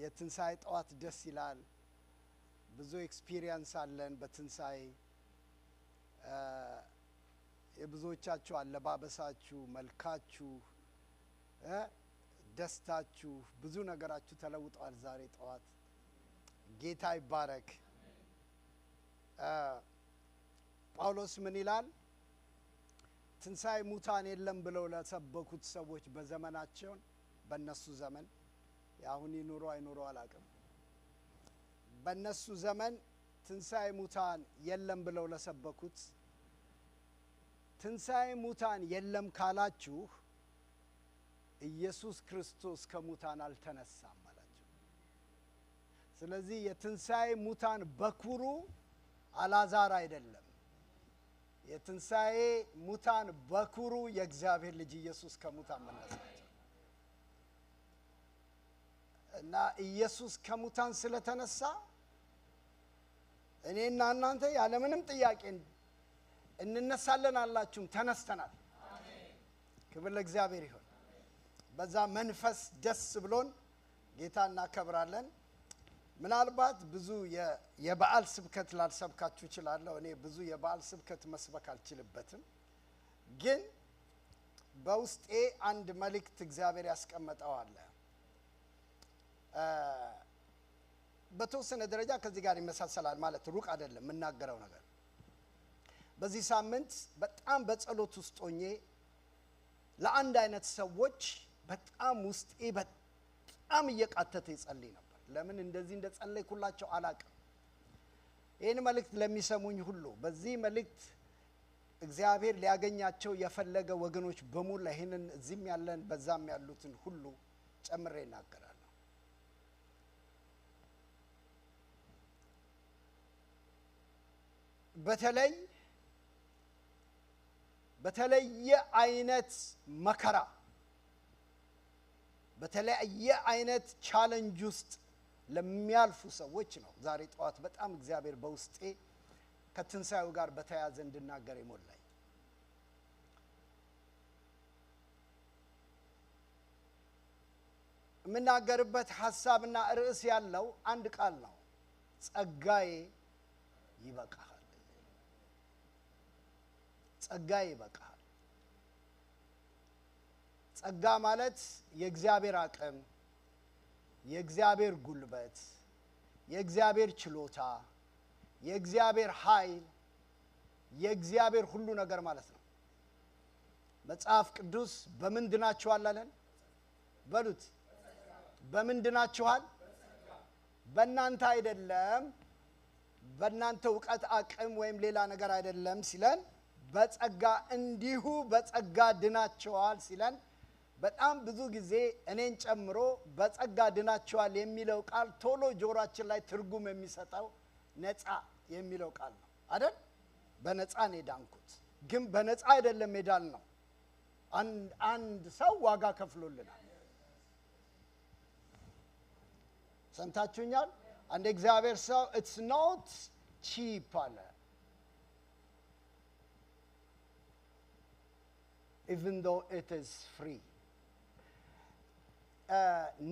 የትንሳኤ ጠዋት ደስ ይላል ብዙ ኤክስፒሪየንስ አለን በትንሳኤ የብዙዎቻችሁ አለባበሳችሁ መልካችሁ ደስታችሁ ብዙ ነገራችሁ ተለውጧል ዛሬ ጠዋት ጌታ ይባረክ ጳውሎስ ምን ይላል ትንሳኤ ሙታን የለም ብለው ለሰበኩት ሰዎች በዘመናቸው በእነሱ ዘመን ያሁን ይኑሩ አይኑሩ አላቅም በእነሱ ዘመን ትንሳኤ ሙታን የለም ብለው ለሰበኩት ትንሳኤ ሙታን የለም ካላችሁ ኢየሱስ ክርስቶስ ከሙታን አልተነሳም አላችሁ ስለዚህ የትንሳኤ ሙታን በኩሩ አላዛር አይደለም የትንሳኤ ሙታን በኩሩ የእግዚአብሔር ልጅ ኢየሱስ ከሙታን መነሳት እና ኢየሱስ ከሙታን ስለተነሳ እኔና እናንተ ያለ ምንም ጥያቄ እንነሳለን አላችሁም ተነስተናል አሜን ክብር ለእግዚአብሔር ይሁን በዛ መንፈስ ደስ ብሎን ጌታን እናከብራለን ምናልባት ብዙ የበዓል ስብከት ላልሰብካችሁ ይችላል እኔ ብዙ የበዓል ስብከት መስበክ አልችልበትም ግን በውስጤ አንድ መልእክት እግዚአብሔር ያስቀመጠው አለ በተወሰነ ደረጃ ከዚህ ጋር ይመሳሰላል ማለት ሩቅ አይደለም እናገረው ነገር በዚህ ሳምንት በጣም በጸሎት ውስጥ ሆኜ ለአንድ አይነት ሰዎች በጣም ውስጤ በጣም እየቃተተ ይጸልይ ነበር ለምን እንደዚህ እንደጸለይኩላቸው አላቅም ይሄን መልእክት ለሚሰሙኝ ሁሉ በዚህ መልእክት እግዚአብሔር ሊያገኛቸው የፈለገ ወገኖች በሙሉ ይሄንን እዚህም ያለን በዛም ያሉትን ሁሉ ጨምሬ እናገራለሁ በተለየ አይነት መከራ በተለየ አይነት ቻሌንጅ ውስጥ ለሚያልፉ ሰዎች ነው ዛሬ ጠዋት በጣም እግዚአብሔር በውስጤ ከትንሳኤው ጋር በተያያዘ እንድናገር ይሞላኝ ምናገርበት ሐሳብና ርዕስ ያለው አንድ ቃል ነው ጸጋዬ ይበቃል ጸጋዬ ይበቃል ጸጋ ማለት የእግዚአብሔር አቅም የእግዚአብሔር ጉልበት የእግዚአብሔር ችሎታ የእግዚአብሔር ኃይል የእግዚአብሔር ሁሉ ነገር ማለት ነው መጽሐፍ ቅዱስ በምን ድናችኋል አለን በሉት በምን ድናችኋል በእናንተ አይደለም በእናንተ ዕውቀት አቅም ወይም ሌላ ነገር አይደለም ሲለን በጸጋ እንዲሁ በጸጋ ድናችኋል ሲለን በጣም ብዙ ጊዜ እኔን ጨምሮ በጸጋ ድናችኋል የሚለው ቃል ቶሎ ጆሮአችን ላይ ትርጉም የሚሰጠው ነፃ የሚለው ቃል ነው አይደል በነፃ ነው ዳንኩት ግን በነፃ አይደለም ሜዳል ነው አንድ ሰው ዋጋ ከፍሎልናል ሰምታችሁኛል አንድ እግዚአብሔር ሰው it's not cheap አለ even though it is free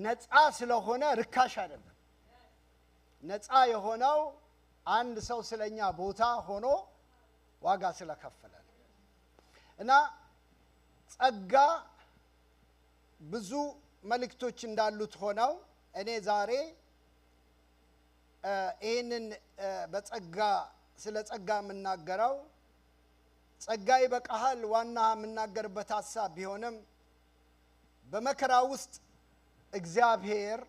ነፃ ስለሆነ ርካሽ አይደለም ነፃ የሆነው አንድ ሰው ስለኛ ቦታ ሆኖ ዋጋ ስለከፈለ እና ጸጋ ብዙ መልእክቶች እንዳሉት ሆነው እኔ ዛሬ ይሄንን በጸጋ ስለ ጸጋ የምናገረው ጸጋ ይበቃሃል ዋና የምናገርበት ሐሳብ ቢሆንም በመከራ ውስጥ እግዚአብሔር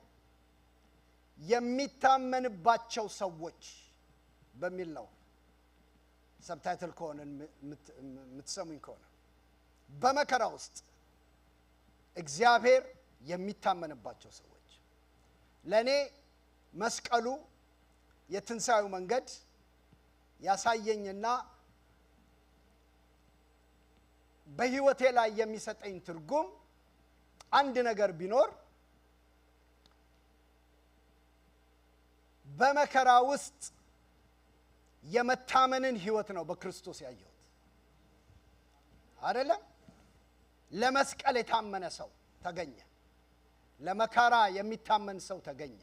የሚታመንባቸው ሰዎች በሚል ነው ሰብታይትል ከሆነ የምትሰሙኝ ከሆነ በመከራ ውስጥ እግዚአብሔር የሚታመንባቸው ሰዎች ለኔ መስቀሉ የትንሳኤው መንገድ ያሳየኝና በህይወቴ ላይ የሚሰጠኝ ትርጉም አንድ ነገር ቢኖር በመከራ ውስጥ የመታመንን ህይወት ነው በክርስቶስ ያየሁት አይደለም ለመስቀል የታመነ ሰው ተገኘ ለመከራ የሚታመን ሰው ተገኘ።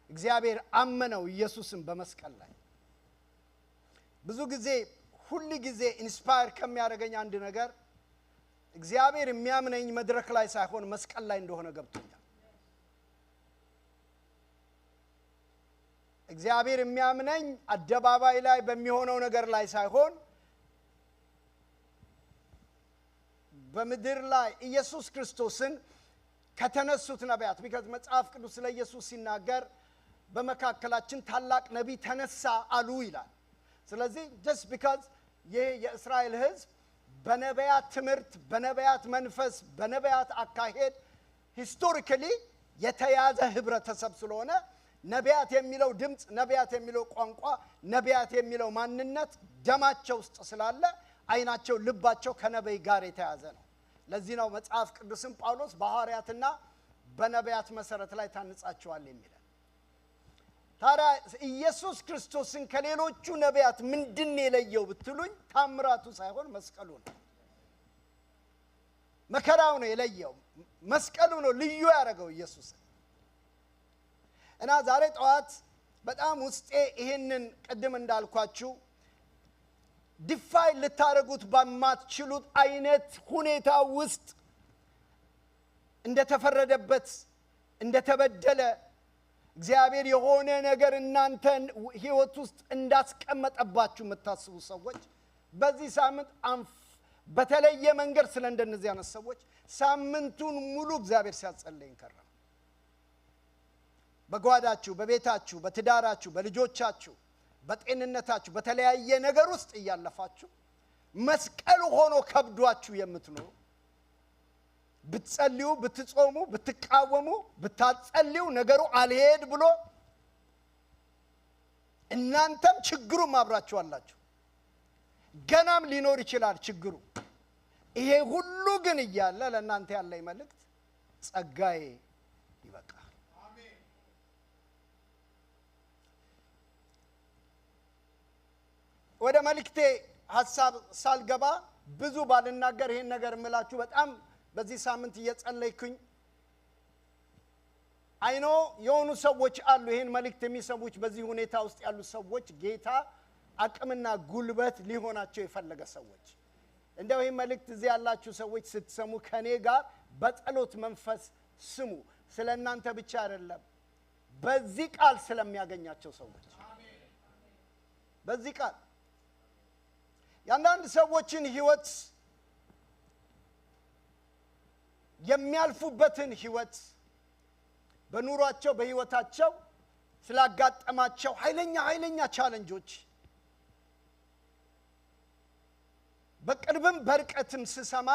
እግዚአብሔር አመነው ኢየሱስን በመስቀል ላይ። ብዙ ጊዜ ሁሉ ጊዜ ኢንስፓየር ከሚያደርገኝ አንድ ነገር እግዚአብሔር የሚያምነኝ መድረክ ላይ ሳይሆን መስቀል ላይ እንደሆነ ገብቶኛል። እግዚአብሔር የሚያምነኝ አደባባይ ላይ በሚሆነው ነገር ላይ ሳይሆን በምድር ላይ ኢየሱስ ክርስቶስን ከተነሱት ነቢያት because መጽሐፍ ቅዱስ ስለ ኢየሱስ ሲናገር በመካከላችን ታላቅ ነቢይ ተነሳ አሉ ይላል። ስለዚህ just because የእስራኤል ሕዝብ በነቢያት ትምህርት በነቢያት መንፈስ በነቢያት አካሄድ historically የተያዘ ህብረተሰብ ስለሆነ ነቢያት የሚለው ድምጽ ነቢያት የሚለው ቋንቋ ነቢያት የሚለው ማንነት ደማቸው ውስጥ ስላለ አይናቸው ልባቸው ከነቢይ ጋር የተያዘ ነው። ለዚህ ነው መጽሐፍ ቅዱስን ጳውሎስ በሐዋርያትና በነቢያት መሰረት ላይ ታንጻቸዋል የሚለው። ታዲያ ኢየሱስ ክርስቶስን ከሌሎቹ ነቢያት ምንድን የለየው ብትሉኝ ታምራቱ ሳይሆን መስቀሉ ነው። መከራው ነው የለየው። መስቀሉ ነው ልዩ ያደረገው ኢየሱስን። እና ዛሬ ጠዋት በጣም ውስጤ ይሄንን ቀደም እንዳልኳችሁ ዲፋይን ልታረጉት በማትችሉት አይነት ሁኔታ ውስጥ እንደተፈረደበት እንደተበደለ እግዚአብሔር የሆነ ነገር እናንተን ህይወት ውስጥ እንዳስቀመጠባችሁ የምታስቡ ሰዎች በዚህ ሳምንት በተለየ መንገድ ስለ እንደነዚህ አይነት ሰዎች ሳምንቱን ሙሉ እግዚአብሔር ሲያጸልይ ከረመ። በጓዳችሁ በቤታችሁ በትዳራችሁ በልጆቻችሁ በጤንነታችሁ በተለያየ ነገር ውስጥ እያለፋችሁ መስቀል ሆኖ ከብዷችሁ የምትኖሩ ብትጸልዩ ብትጾሙ ብትቃወሙ ብታጸልዩ ነገሩ አልሄድ ብሎ እናንተም ችግሩን ማብራችሁ አላችሁ። ገናም ሊኖር ይችላል ችግሩ። ይሄ ሁሉ ግን እያለ ለእናንተ ያለኝ መልእክት ጸጋዬ ይበቃል። ወደ መልእክቴ ሐሳብ ሳልገባ ብዙ ባልናገር ይሄን ነገር እምላችሁ በጣም በዚህ ሳምንት እየጸለይኩኝ አይኖ የሆኑ ሰዎች አሉ ይሄን መልእክት የሚሰሙት በዚህ ሁኔታ ውስጥ ያሉ ሰዎች ጌታ አቅምና ጉልበት ሊሆናቸው የፈለገ ሰዎች እንደው ይሄን መልእክት እዚህ ያላችሁ ሰዎች ስትሰሙ ከኔ ጋር በጸሎት መንፈስ ስሙ። ስለናንተ ብቻ አይደለም በዚህ ቃል ስለሚያገኛቸው ሰዎች በዚህ ቃል ያንዳንድ ሰዎችን ህይወት የሚያልፉበትን ህይወት በኑሯቸው በህይወታቸው ስላጋጠማቸው ኃይለኛ ቻሌንጆች በቅርብም በርቀትም ስሰማ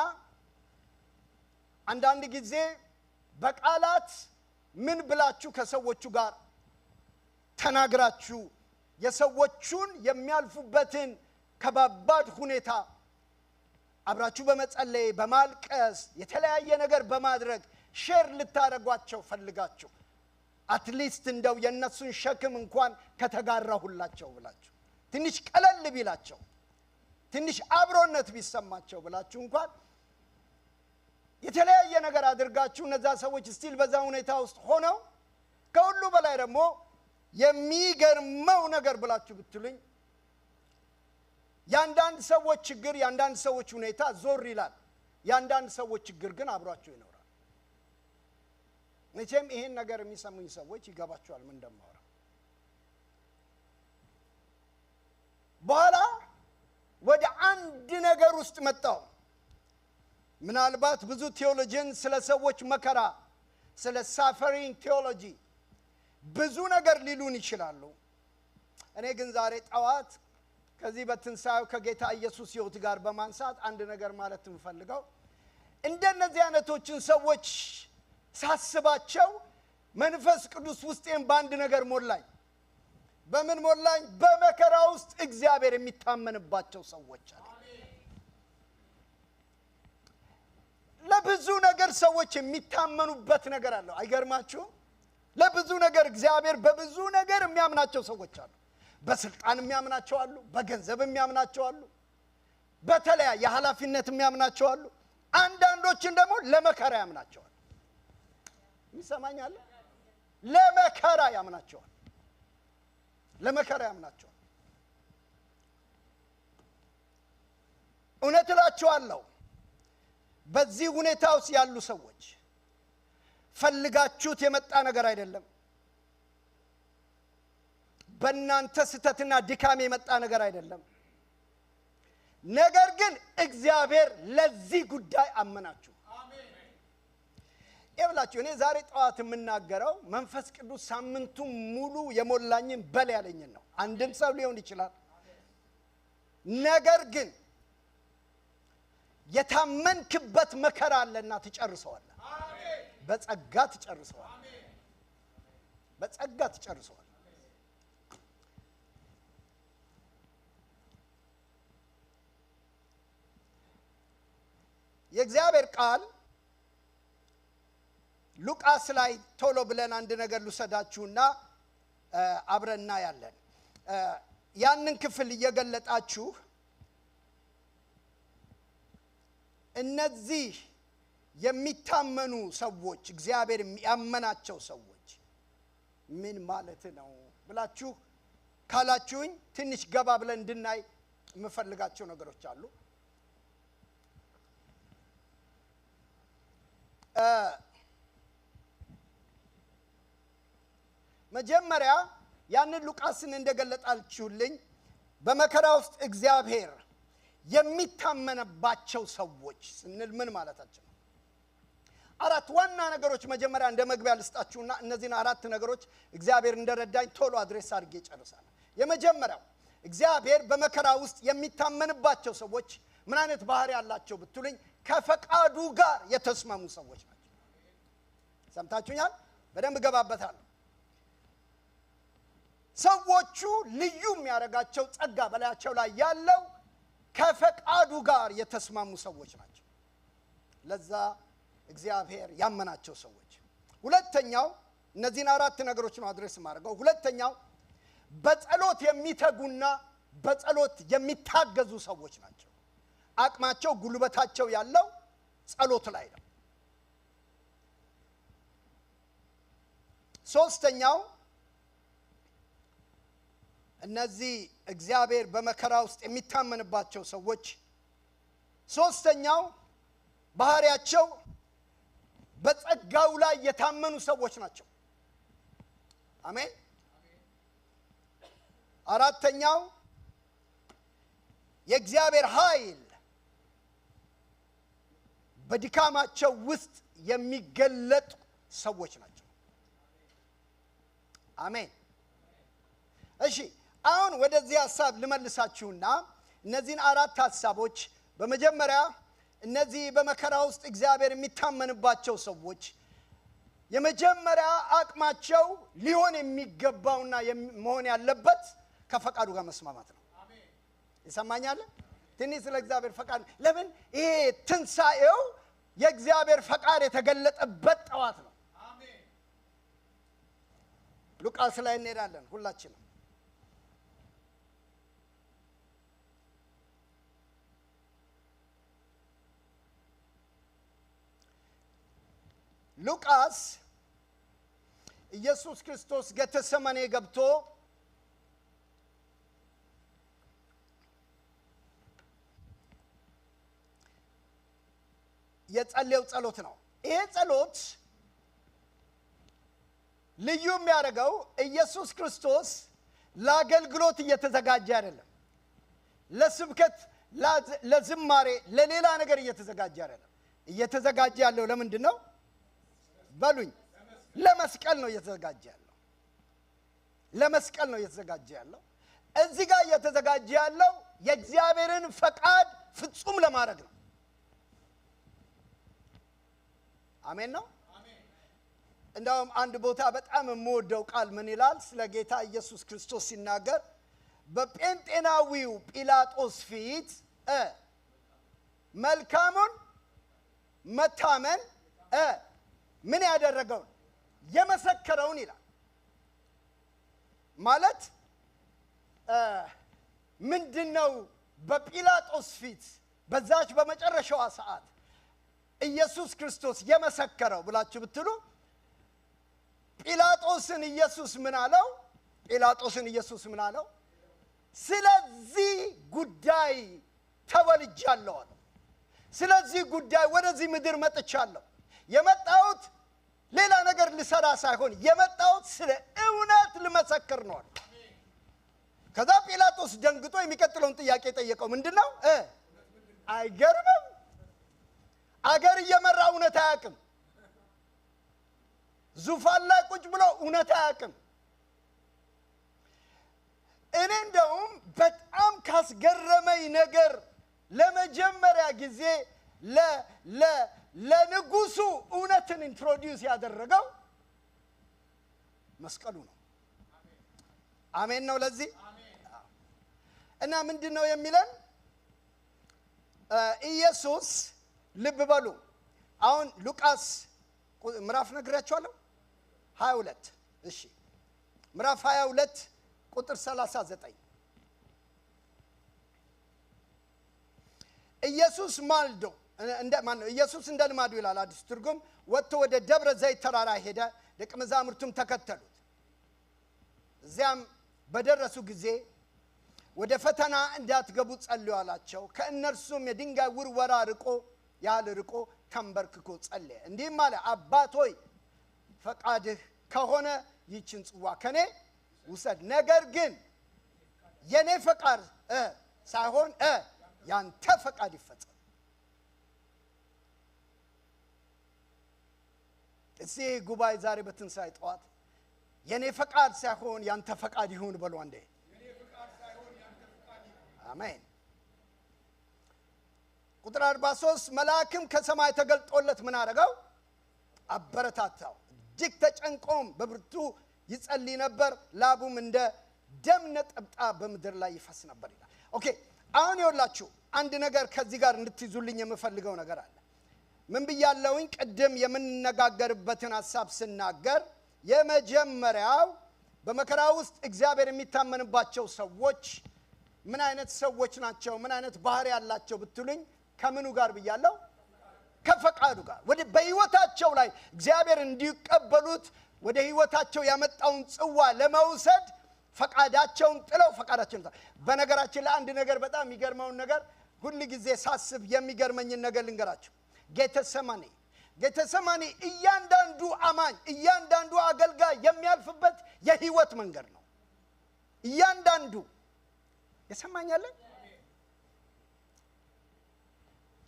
አንዳንድ ጊዜ በቃላት ምን ብላችሁ ከሰዎቹ ጋር ተናግራችሁ የሰዎቹን የሚያልፉበትን ከባባድ ሁኔታ አብራችሁ በመጸለይ በማልቀስ የተለያየ ነገር በማድረግ ሼር ልታረጓቸው ፈልጋችሁ አትሊስት እንደው የነሱን ሸክም እንኳን ከተጋራሁላቸው ብላችሁ ትንሽ ቀለል ቢላቸው ትንሽ አብሮነት ቢሰማቸው ብላችሁ እንኳን የተለያየ ነገር አድርጋችሁ እነዛ ሰዎች ስቲል በዛ ሁኔታ ውስጥ ሆነው ከሁሉ በላይ ደግሞ የሚገርመው ነገር ብላችሁ ብትሉኝ ያንዳንድ ሰዎች ችግር ያንዳንድ ሰዎች ሁኔታ ዞር ይላል። ያንዳንድ ሰዎች ችግር ግን አብሯቸው ይኖራል። መቼም ይሄን ነገር የሚሰሙኝ ሰዎች ይገባቸዋል ምን እንደማወራ። በኋላ ወደ አንድ ነገር ውስጥ መጣው። ምናልባት ብዙ ቴዎሎጂን ስለ ሰዎች መከራ ስለ ሳፈሪንግ ቴዎሎጂ ብዙ ነገር ሊሉን ይችላሉ። እኔ ግን ዛሬ ጠዋት ከዚህ በትንሳኤው ከጌታ ኢየሱስ ሕይወት ጋር በማንሳት አንድ ነገር ማለት እንፈልገው እንደነዚህ አይነቶችን ሰዎች ሳስባቸው መንፈስ ቅዱስ ውስጤን ባንድ ነገር ሞላኝ። በምን ሞላኝ? በመከራ ውስጥ እግዚአብሔር የሚታመንባቸው ሰዎች አሉ። ለብዙ ነገር ሰዎች የሚታመኑበት ነገር አለ። አይገርማችሁም? ለብዙ ነገር እግዚአብሔር በብዙ ነገር የሚያምናቸው ሰዎች አሉ። በስልጣን የሚያምናቸው አሉ፣ በገንዘብ የሚያምናቸው አሉ፣ በተለያየ ኃላፊነት የሚያምናቸው አሉ። አንዳንዶችን ደግሞ ለመከራ ያምናቸዋል። ይሰማኛል? ለመከራ ያምናቸዋል። እውነት እላችኋለሁ በዚህ ሁኔታ ውስጥ ያሉ ሰዎች ፈልጋችሁት የመጣ ነገር አይደለም። በእናንተ ስተትና ድካም የመጣ ነገር አይደለም። ነገር ግን እግዚአብሔር ለዚህ ጉዳይ አመናችሁ። አሜን። ይብላችሁ እኔ ዛሬ ጠዋት የምናገረው መንፈስ ቅዱስ ሳምንቱን ሙሉ የሞላኝን በል ያለኝን ነው። አንድም ሰው ሊሆን ይችላል። ነገር ግን የታመንክበት መከራ አለና ትጨርሰዋለህ። አሜን። በጸጋ ትጨርሰዋለህ። የእግዚአብሔር ቃል ሉቃስ ላይ ቶሎ ብለን አንድ ነገር ልሰዳችሁና አብረና ያለን ያንን ክፍል እየገለጣችሁ እነዚህ የሚታመኑ ሰዎች እግዚአብሔር ያመናቸው ሰዎች ምን ማለት ነው ብላችሁ ካላችሁኝ ትንሽ ገባ ብለን እንድናይ የምፈልጋቸው ነገሮች አሉ። መጀመሪያ ያንን ሉቃስን እንደገለጣችሁልኝ በመከራ ውስጥ እግዚአብሔር የሚታመንባቸው ሰዎች ስንል ምን ማለታችን ነው? አራት ዋና ነገሮች መጀመሪያ እንደ መግቢያ ልስጣችሁና እነዚህን አራት ነገሮች እግዚአብሔር እንደረዳኝ ቶሎ አድሬስ አድርጌ ጨርሳለሁ። የመጀመሪያው እግዚአብሔር በመከራ ውስጥ የሚታመንባቸው ሰዎች ምን አይነት ባህሪ ያላቸው ብትሉኝ ከፈቃዱ ጋር የተስማሙ ሰዎች ናቸው። ሰምታችሁኛል? በደንብ ገባበታለሁ። ሰዎቹ ልዩ የሚያደርጋቸው ጸጋ በላያቸው ላይ ያለው ከፈቃዱ ጋር የተስማሙ ሰዎች ናቸው። ለዛ እግዚአብሔር ያመናቸው ሰዎች። ሁለተኛው እነዚህን አራት ነገሮች ነው አድሬስ ማድረገው። ሁለተኛው በጸሎት የሚተጉና በጸሎት የሚታገዙ ሰዎች ናቸው። አቅማቸው ጉልበታቸው ያለው ጸሎት ላይ ነው። ሶስተኛው እነዚህ እግዚአብሔር በመከራ ውስጥ የሚታመንባቸው ሰዎች ሶስተኛው ባህሪያቸው በጸጋው ላይ የታመኑ ሰዎች ናቸው። አሜን። አራተኛው የእግዚአብሔር ኃይል በድካማቸው ውስጥ የሚገለጡ ሰዎች ናቸው። አሜን። እሺ አሁን ወደዚህ ሐሳብ ልመልሳችሁና እነዚህን አራት ሐሳቦች በመጀመሪያ እነዚህ በመከራ ውስጥ እግዚአብሔር የሚታመንባቸው ሰዎች የመጀመሪያ አቅማቸው ሊሆን የሚገባውና መሆን ያለበት ከፈቃዱ ጋር መስማማት ነው። አሜን። ይሰማኛል? ትንሽ ስለ እግዚአብሔር ፈቃድ ለምን ይሄ ትንሣኤው የእግዚአብሔር ፈቃድ የተገለጠበት ጠዋት ነው። አሜን። ሉቃስ ላይ እንሄዳለን ሁላችንም። ሉቃስ ኢየሱስ ክርስቶስ ጌቴሴማኒ ገብቶ የጸለየው ጸሎት ነው። ይሄ ጸሎት ልዩ የሚያደርገው ኢየሱስ ክርስቶስ ለአገልግሎት እየተዘጋጀ አይደለም። ለስብከት፣ ለዝማሬ፣ ለሌላ ነገር እየተዘጋጀ አይደለም። እየተዘጋጀ ያለው ለምንድን ነው በሉኝ? ለመስቀል ነው እየተዘጋጀ ያለው። ለመስቀል ነው እየተዘጋጀ ያለው። እዚህ ጋር እየተዘጋጀ ያለው የእግዚአብሔርን ፈቃድ ፍጹም ለማድረግ ነው። አሜን ነው። እንደውም አንድ ቦታ በጣም የምወደው ቃል ምን ይላል? ስለ ጌታ ኢየሱስ ክርስቶስ ሲናገር በጴንጤናዊው ጲላጦስ ፊት መልካሙን መታመን ምን ያደረገውን የመሰከረውን ይላል። ማለት ምንድነው? በጲላጦስ ፊት በዛች በመጨረሻዋ ሰዓት ኢየሱስ ክርስቶስ የመሰከረው ብላችሁ ብትሉ ጲላጦስን ኢየሱስ ምን አለው? ስለዚህ ጉዳይ ተወልጃለሁ አለ። ስለዚህ ጉዳይ ወደዚህ ምድር መጥቻለሁ። የመጣሁት ሌላ ነገር ልሰራ ሳይሆን የመጣሁት ስለ እውነት ልመሰክር ነው አለ። ከዛ ጲላጦስ ደንግጦ የሚቀጥለውን ጥያቄ ጠየቀው። ምንድነው? አይገርምም? አገር እየመራ እውነት አያውቅም። ዙፋን ላይ ቁጭ ብሎ እውነት አያውቅም። እኔ እንደውም በጣም ካስገረመኝ ነገር ለመጀመሪያ ጊዜ ለንጉሱ እውነትን ኢንትሮዲዩስ ያደረገው መስቀሉ ነው። አሜን ነው ለዚህ። እና ምንድነው የሚለን? ኢየሱስ ልብ በሉ። አሁን ሉቃስ ምዕራፍ ነግራችኋለሁ 22 እሺ ምዕራፍ 22 ቁጥር 39 ኢየሱስ ማልዶ ኢየሱስ እንደ ልማዱ ይላል አዲስ ትርጉም ወጥቶ ወደ ደብረ ዘይት ተራራ ሄደ። ደቀ መዛሙርቱም ተከተሉት። እዚያም በደረሱ ጊዜ ወደ ፈተና እንዳትገቡ ጸልዩ አላቸው። ከእነርሱም የድንጋይ ውርወራ ርቆ ተንበርክኮ ጸለየ። እንዲህም አለ፣ አባት ሆይ ፈቃድህ ከሆነ ይህችን ጽዋ ከኔ ውሰድ፣ ነገር ግን የኔ ፈቃድ ሳይሆን ያንተ ፈቃድ ይፈጸም። እዚህ ጉባኤ ዛሬ በትንሣኤ ጠዋት የኔ ፈቃድ ሳይሆን ያንተ ፈቃድ ይሁን በሉ አንዴ። አሜን። ቁጥር 43 መልአክም ከሰማይ ተገልጦለት ምን አደረገው? አበረታታው። እጅግ ተጨንቆም በብርቱ ይጸልይ ነበር፣ ላቡም እንደ ደም ነጠብጣብ በምድር ላይ ይፈስ ነበር ይላል። ኦኬ፣ አሁን ይኸውላችሁ አንድ ነገር ከዚህ ጋር እንድትይዙልኝ የምፈልገው ነገር አለ። ምን ብያለሁኝ? ቅድም የምንነጋገርበትን ሐሳብ ስናገር የመጀመሪያው በመከራ ውስጥ እግዚአብሔር የሚታመንባቸው ሰዎች ምን አይነት ሰዎች ናቸው? ምን አይነት ባህሪ ያላቸው ብትሉኝ ከምኑ ጋር ብያለሁ? ከፈቃዱ ጋር። በህይወታቸው ላይ እግዚአብሔር እንዲቀበሉት ወደ ህይወታቸው ያመጣውን ጽዋ ለመውሰድ ፈቃዳቸውን ጥለው ፈቃዳቸውን በነገራችን ላይ አንድ ነገር በጣም የሚገርመውን ነገር ሁሉ ጊዜ ሳስብ የሚገርመኝን ነገር ልንገራችሁ። ጌተሰማኒ እያንዳንዱ አማኝ እያንዳንዱ አገልጋይ የሚያልፍበት የህይወት መንገድ ነው። እያንዳንዱ የሰማኛለ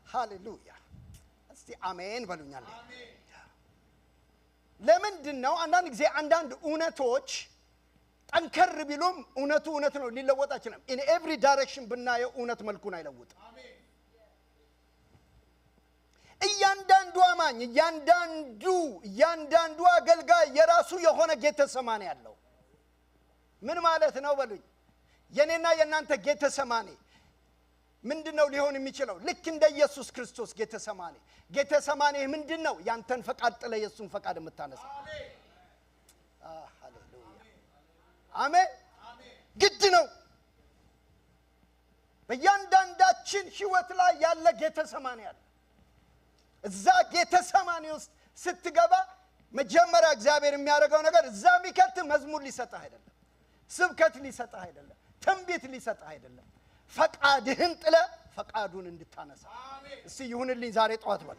ሃሌሉያ እስቲ አሜን በሉኛል። ለምንድን ነው አንዳንድ ጊዜ አንዳንድ እውነቶች ጠንከር ቢሉም እውነት ነው ሊለወጥ አይችልም። in every direction ብናየው እውነት መልኩን አይለውጥም። እያንዳንዱ አማኝ እያንዳንዱ አገልጋይ የራሱ የሆነ ጌተሰማኒ ያለው ምን ማለት ነው በሉኝ። የኔና የናንተ ጌተሰማኒ ምንድነው ሊሆን የሚችለው? ልክ እንደ ኢየሱስ ክርስቶስ ጌተሰማኒ ምንድነው? ያንተን ፈቃድ ጥለ ኢየሱስን ፈቃድ የምታነሳ። ሃሌሉያ አሜን። ግድ ነው በእያንዳንዳችን ህይወት ላይ ያለ ጌተሰማኒ አለ። እዛ ጌተሰማኒ ውስጥ ስትገባ መጀመሪያ እግዚአብሔር የሚያደርገው ነገር እዛ የሚከት መዝሙር ሊሰጥህ አይደለም፣ ስብከት ሊሰጥህ አይደለም፣ ትንቢት ሊሰጥህ አይደለም። ፈቃድህን ጥለ ፈቃዱን እንድታነሳ እስቲ ይሁንልኝ ዛሬ ጠዋት በል።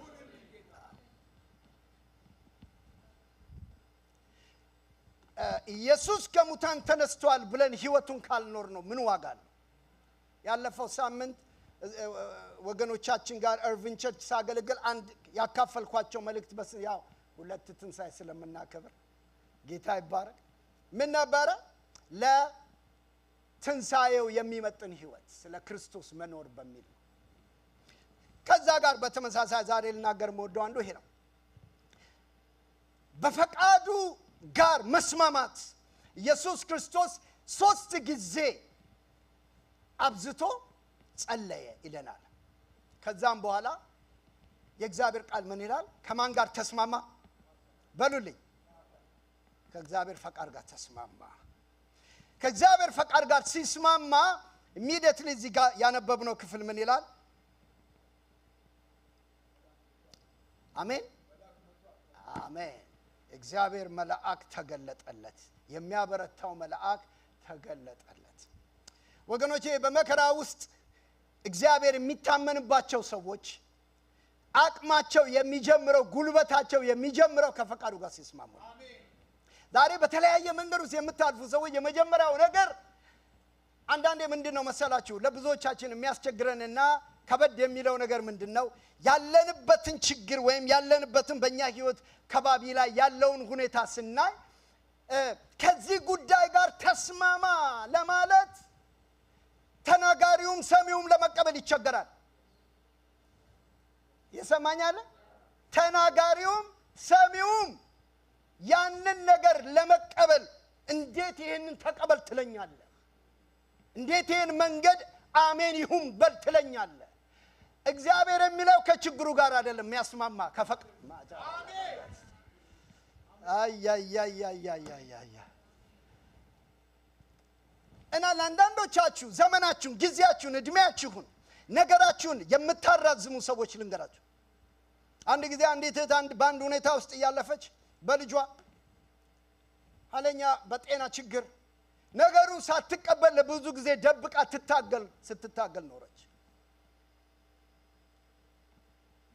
ኢየሱስ ከሙታን ተነስቷል ብለን ህይወቱን ካልኖር ነው ምን ዋጋ አለው? ያለፈው ሳምንት ወገኖቻችን ጋር እርቪን ቸርች ሳገለግል አንድ ያካፈልኳቸው መልእክት ያው ሁለት ትንሣኤ ስለምናከብር ጌታ ይባረክ ምን ነበረ? ለትንሣኤው የሚመጥን ህይወት ስለ ክርስቶስ መኖር በሚል ነው። ከዛ ጋር በተመሳሳይ ዛሬ ልናገር የምወደው አንዱ ይሄ ነው። በፈቃዱ ጋር መስማማት። ኢየሱስ ክርስቶስ 3 ጊዜ አብዝቶ ጸለየ ይለናል። ከዛም በኋላ የእግዚአብሔር ቃል ምን ይላል? ከማን ጋር ተስማማ በሉልኝ? ከእግዚአብሔር ፈቃድ ጋር ተስማማ። ከእግዚአብሔር ፈቃድ ጋር ሲስማማ ኢሚዲየትሊ እዚህ ጋር ያነበብነው ክፍል ምን ይላል? አሜን አሜን። እግዚአብሔር መልአክ ተገለጠለት የሚያበረታው መልአክ ተገለጠለት ወገኖቼ በመከራ ውስጥ እግዚአብሔር የሚታመንባቸው ሰዎች አቅማቸው የሚጀምረው ጉልበታቸው የሚጀምረው ከፈቃዱ ጋር ሲስማሙ አሜን ዛሬ በተለያየ መንገድ ውስጥ የምታልፉ ሰዎች የመጀመሪያው ነገር አንዳንዴ ምንድነው መሰላችሁ ለብዙዎቻችን የሚያስቸግረንና ከበድ የሚለው ነገር ምንድነው ያለንበትን ችግር ወይም ያለንበትን በእኛ ህይወት ከባቢ ላይ ያለውን ሁኔታ ስናይ ከዚህ ጉዳይ ጋር ተስማማ ለማለት ተናጋሪውም ሰሚውም ለመቀበል ይቸገራል የሰማኛለ ተናጋሪውም ሰሚውም ያንን ነገር ለመቀበል እንዴት ይሄንን ተቀበል ትለኛለህ እንዴት ይሄን መንገድ አሜን ይሁን በል ትለኛለህ እግዚአብሔር የሚለው ከችግሩ ጋር አይደለም የሚያስማማ ከፈቃዱ አሜን አይ እና ለአንዳንዶቻችሁ ዘመናችሁን ጊዜያችሁን እድሜያችሁን ነገራችሁን የምታራዝሙ ሰዎች ልንገራችሁ አንድ ጊዜ አንዲት እህት በአንድ ሁኔታ ውስጥ እያለፈች በልጇ ኃይለኛ በጤና ችግር ነገሩን ሳትቀበል ለብዙ ጊዜ ደብቃ ስትታገል ኖረች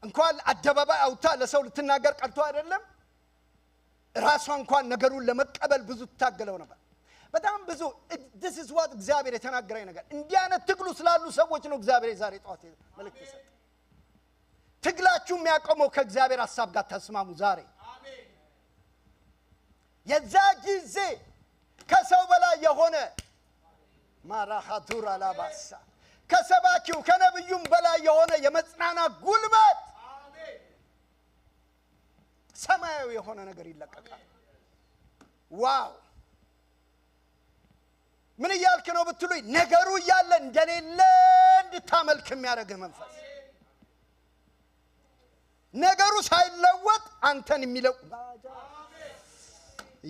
እንኳን አደባባይ አውጣ ለሰው ልትናገር ቀርቶ አይደለም ራሷ እንኳን ነገሩን ለመቀበል ብዙ ትታገለው ነበር በጣም ብዙ this is what እግዚአብሔር የተናገረኝ ነገር እንዲህ አይነት ትግሉ ስላሉ ሰዎች ነው እግዚአብሔር ዛሬ ጧት መልእክት ይሰጣል ትግላችሁ የሚያቆመው ከእግዚአብሔር ሐሳብ ጋር ተስማሙ ዛሬ አሜን የዛ ጊዜ ከሰው በላይ የሆነ ማራሃቱራ ላባሳ ከሰባኪው ከነብዩም በላይ የሆነ የመጽናና ጉልበት አሜን ሰማያዊ የሆነ ነገር ይለቀቃል ዋው ምን ይያልክ ነው ብትሉኝ ነገሩ ያለ እንደሌለ እንድታመልክ የሚያደርግ መንፈስ ነገሩ ሳይለወጥ አንተን የሚለው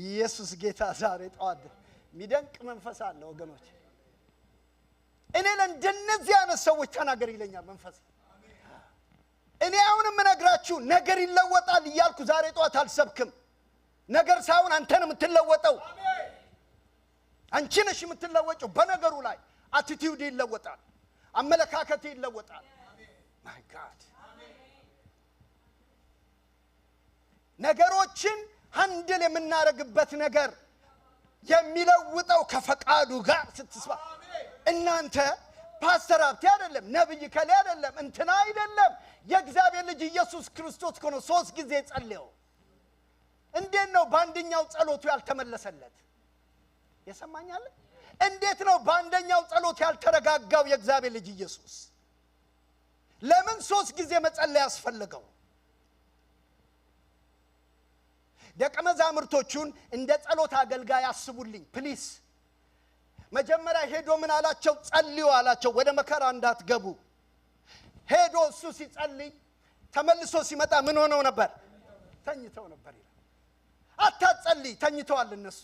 ኢየሱስ ጌታ ዛሬ ጧት ሚደንቅ መንፈስ አለ ወገኖች እኔ ለእንደነዚህ አይነት ሰዎች ተናገር ይለኛል መንፈስ እኔ አሁንም እነግራችሁ ነገር ይለወጣል ይያልኩ ዛሬ ጧት አልሰብክም ነገር ሳይሆን አንተን የምትለወጠው አንቺ ነሽ የምትለወጪው በነገሩ ላይ አቲቲዩድ ይለወጣል አመለካከት ይለወጣል ማይ ጋድ ነገሮችን ሃንድል የምናረግበት ነገር የሚለውጠው ከፈቃዱ ጋር ስትስማ እናንተ ፓስተር ሀብቴ አይደለም ነብይ ከሌ አይደለም እንትና አይደለም የእግዚአብሔር ልጅ ኢየሱስ ክርስቶስ ሆኖ 3 ጊዜ ጸልየው እንዴት ነው በአንደኛው ጸሎቱ ያልተመለሰለት የሰማኛል እንዴት ነው በአንደኛው ጸሎት ያልተረጋጋው የእግዚአብሔር ልጅ ኢየሱስ ለምን 3 ጊዜ መጸለይ ያስፈልገው ደቀ መዛሙርቶቹን እንደ ጸሎት አገልጋይ ያስቡልኝ ፕሊስ መጀመሪያ ሄዶ ምን አላቸው ጸልዩ አላቸው ወደ መከራ እንዳትገቡ ሄዶ እሱ ሲጸልይ ተመልሶ ሲመጣ ምን ሆነው ነበር ተኝተው ነበር ይላል አታጸልይ ተኝተዋል እነሱ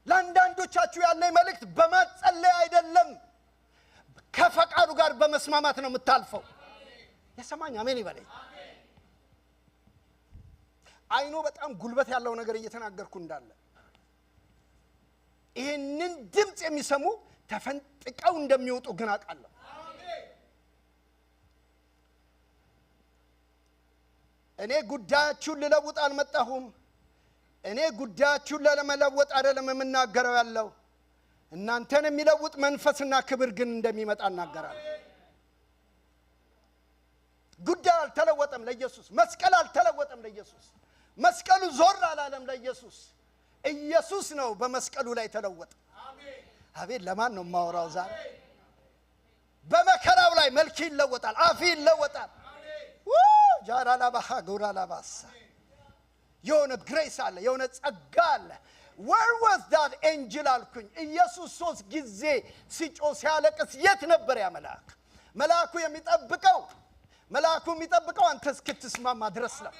ለአንዳንዶቻችሁ ያለኝ መልእክት በማጸለይ አይደለም ከፈቃዱ ጋር በመስማማት ነው የምታልፈው የሰማኝ አሜን ይበለኝ አይኖ በጣም ጉልበት ያለው ነገር እየተናገርኩ እንዳለ ይሄንን ድምጽ የሚሰሙ ተፈንጥቀው እንደሚወጡ ግን አቃለሁ እኔ ጉዳያችሁን ልለውጥ አልመጣሁም እኔ ጉዳያችሁን ለመለወጥ አይደለም የምናገረው ያለው እናንተን የሚለውጥ መንፈስና ክብር ግን እንደሚመጣ እናገራለሁ ጉዳይ አልተለወጠም ለኢየሱስ መስቀል አልተለወጠም ለኢየሱስ መስቀሉ ዞር አላለም ለኢየሱስ ኢየሱስ ነው በመስቀሉ ላይ ተለወጠ አሜን አቤት ለማን ነው ማወራው ዛሬ በመከራው ላይ መልክ ይለወጣል አፍ ይለወጣል አሜን ጃራላ ባሃ ጎራላ ባሳ የሆነ ግሬስ አለ የሆነ ጸጋ አለ where was that angel አልኩኝ ኢየሱስ 3 ጊዜ ሲጮ ሲያለቅስ የት ነበር ያ መልአኩ የሚጠብቀው አንተ እስክትስማማ ድረስ ነው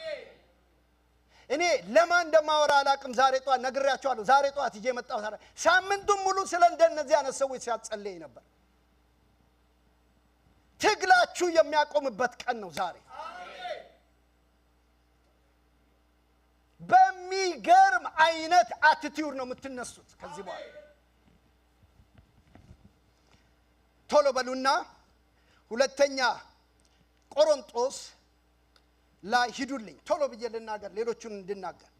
እኔ ለማን እንደማወራ አላቅም ዛሬ ጧት ነግሬያችኋለሁ ዛሬ ጧት ይዤ መጣሁ ሳምንቱን ሙሉ ስለ እንደነዚህ አይነት ሰዎች ሲያጸልይ ነበር ትግላችሁ የሚያቆምበት ቀን ነው ዛሬ አይነት አቲቲዩድ ነው የምትነሱት ከዚህ በኋላ። ቶሎ በሉና ሁለተኛ ቆሮንቶስ ላይ ሂዱልኝ። ቶሎ ብዬ ልናገር ሌሎቹን እንድናገር።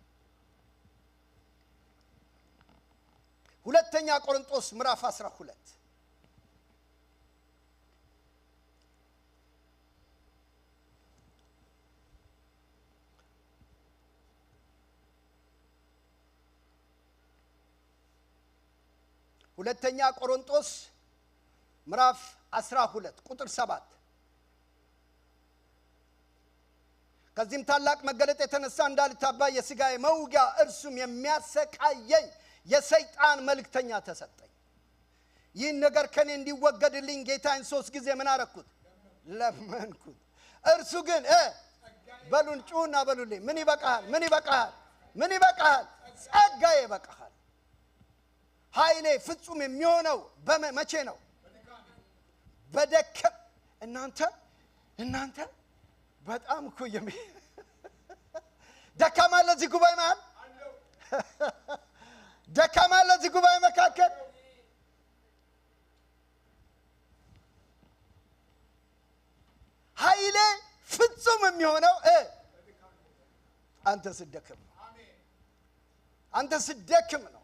ሁለተኛ ቆሮንቶስ ምዕራፍ 12 ሁለተኛ ቆሮንቶስ ምዕራፍ 12 ቁጥር 7 ከዚህም ታላቅ መገለጥ የተነሳ እንዳልታባ የሥጋዬ መውጊያ እርሱም የሚያሰቃየኝ የሰይጣን መልእክተኛ ተሰጠኝ። ይህን ነገር ከኔ እንዲወገድልኝ ጌታዬን 3 ጊዜ ምን አረኩት? ለመንኩት። እርሱ ግን በሉን ጩና በሉልኝ ምን ይበቃሃል? ምን ይበቃሃል? ምን ይበቃሃል? ጸጋዬ ይበቃሃል። ኃይሌ ፍጹም የሚሆነው መቼ ነው? በደከም እናንተ በጣም እኮ ደካማ ለዚህ ጉባኤ መሃል ደካማ ለዚህ ጉባኤ መካከል ኃይሌ ፍጹም የሚሆነው አንተ ስትደክም ነው። አንተ ስትደክም ነው።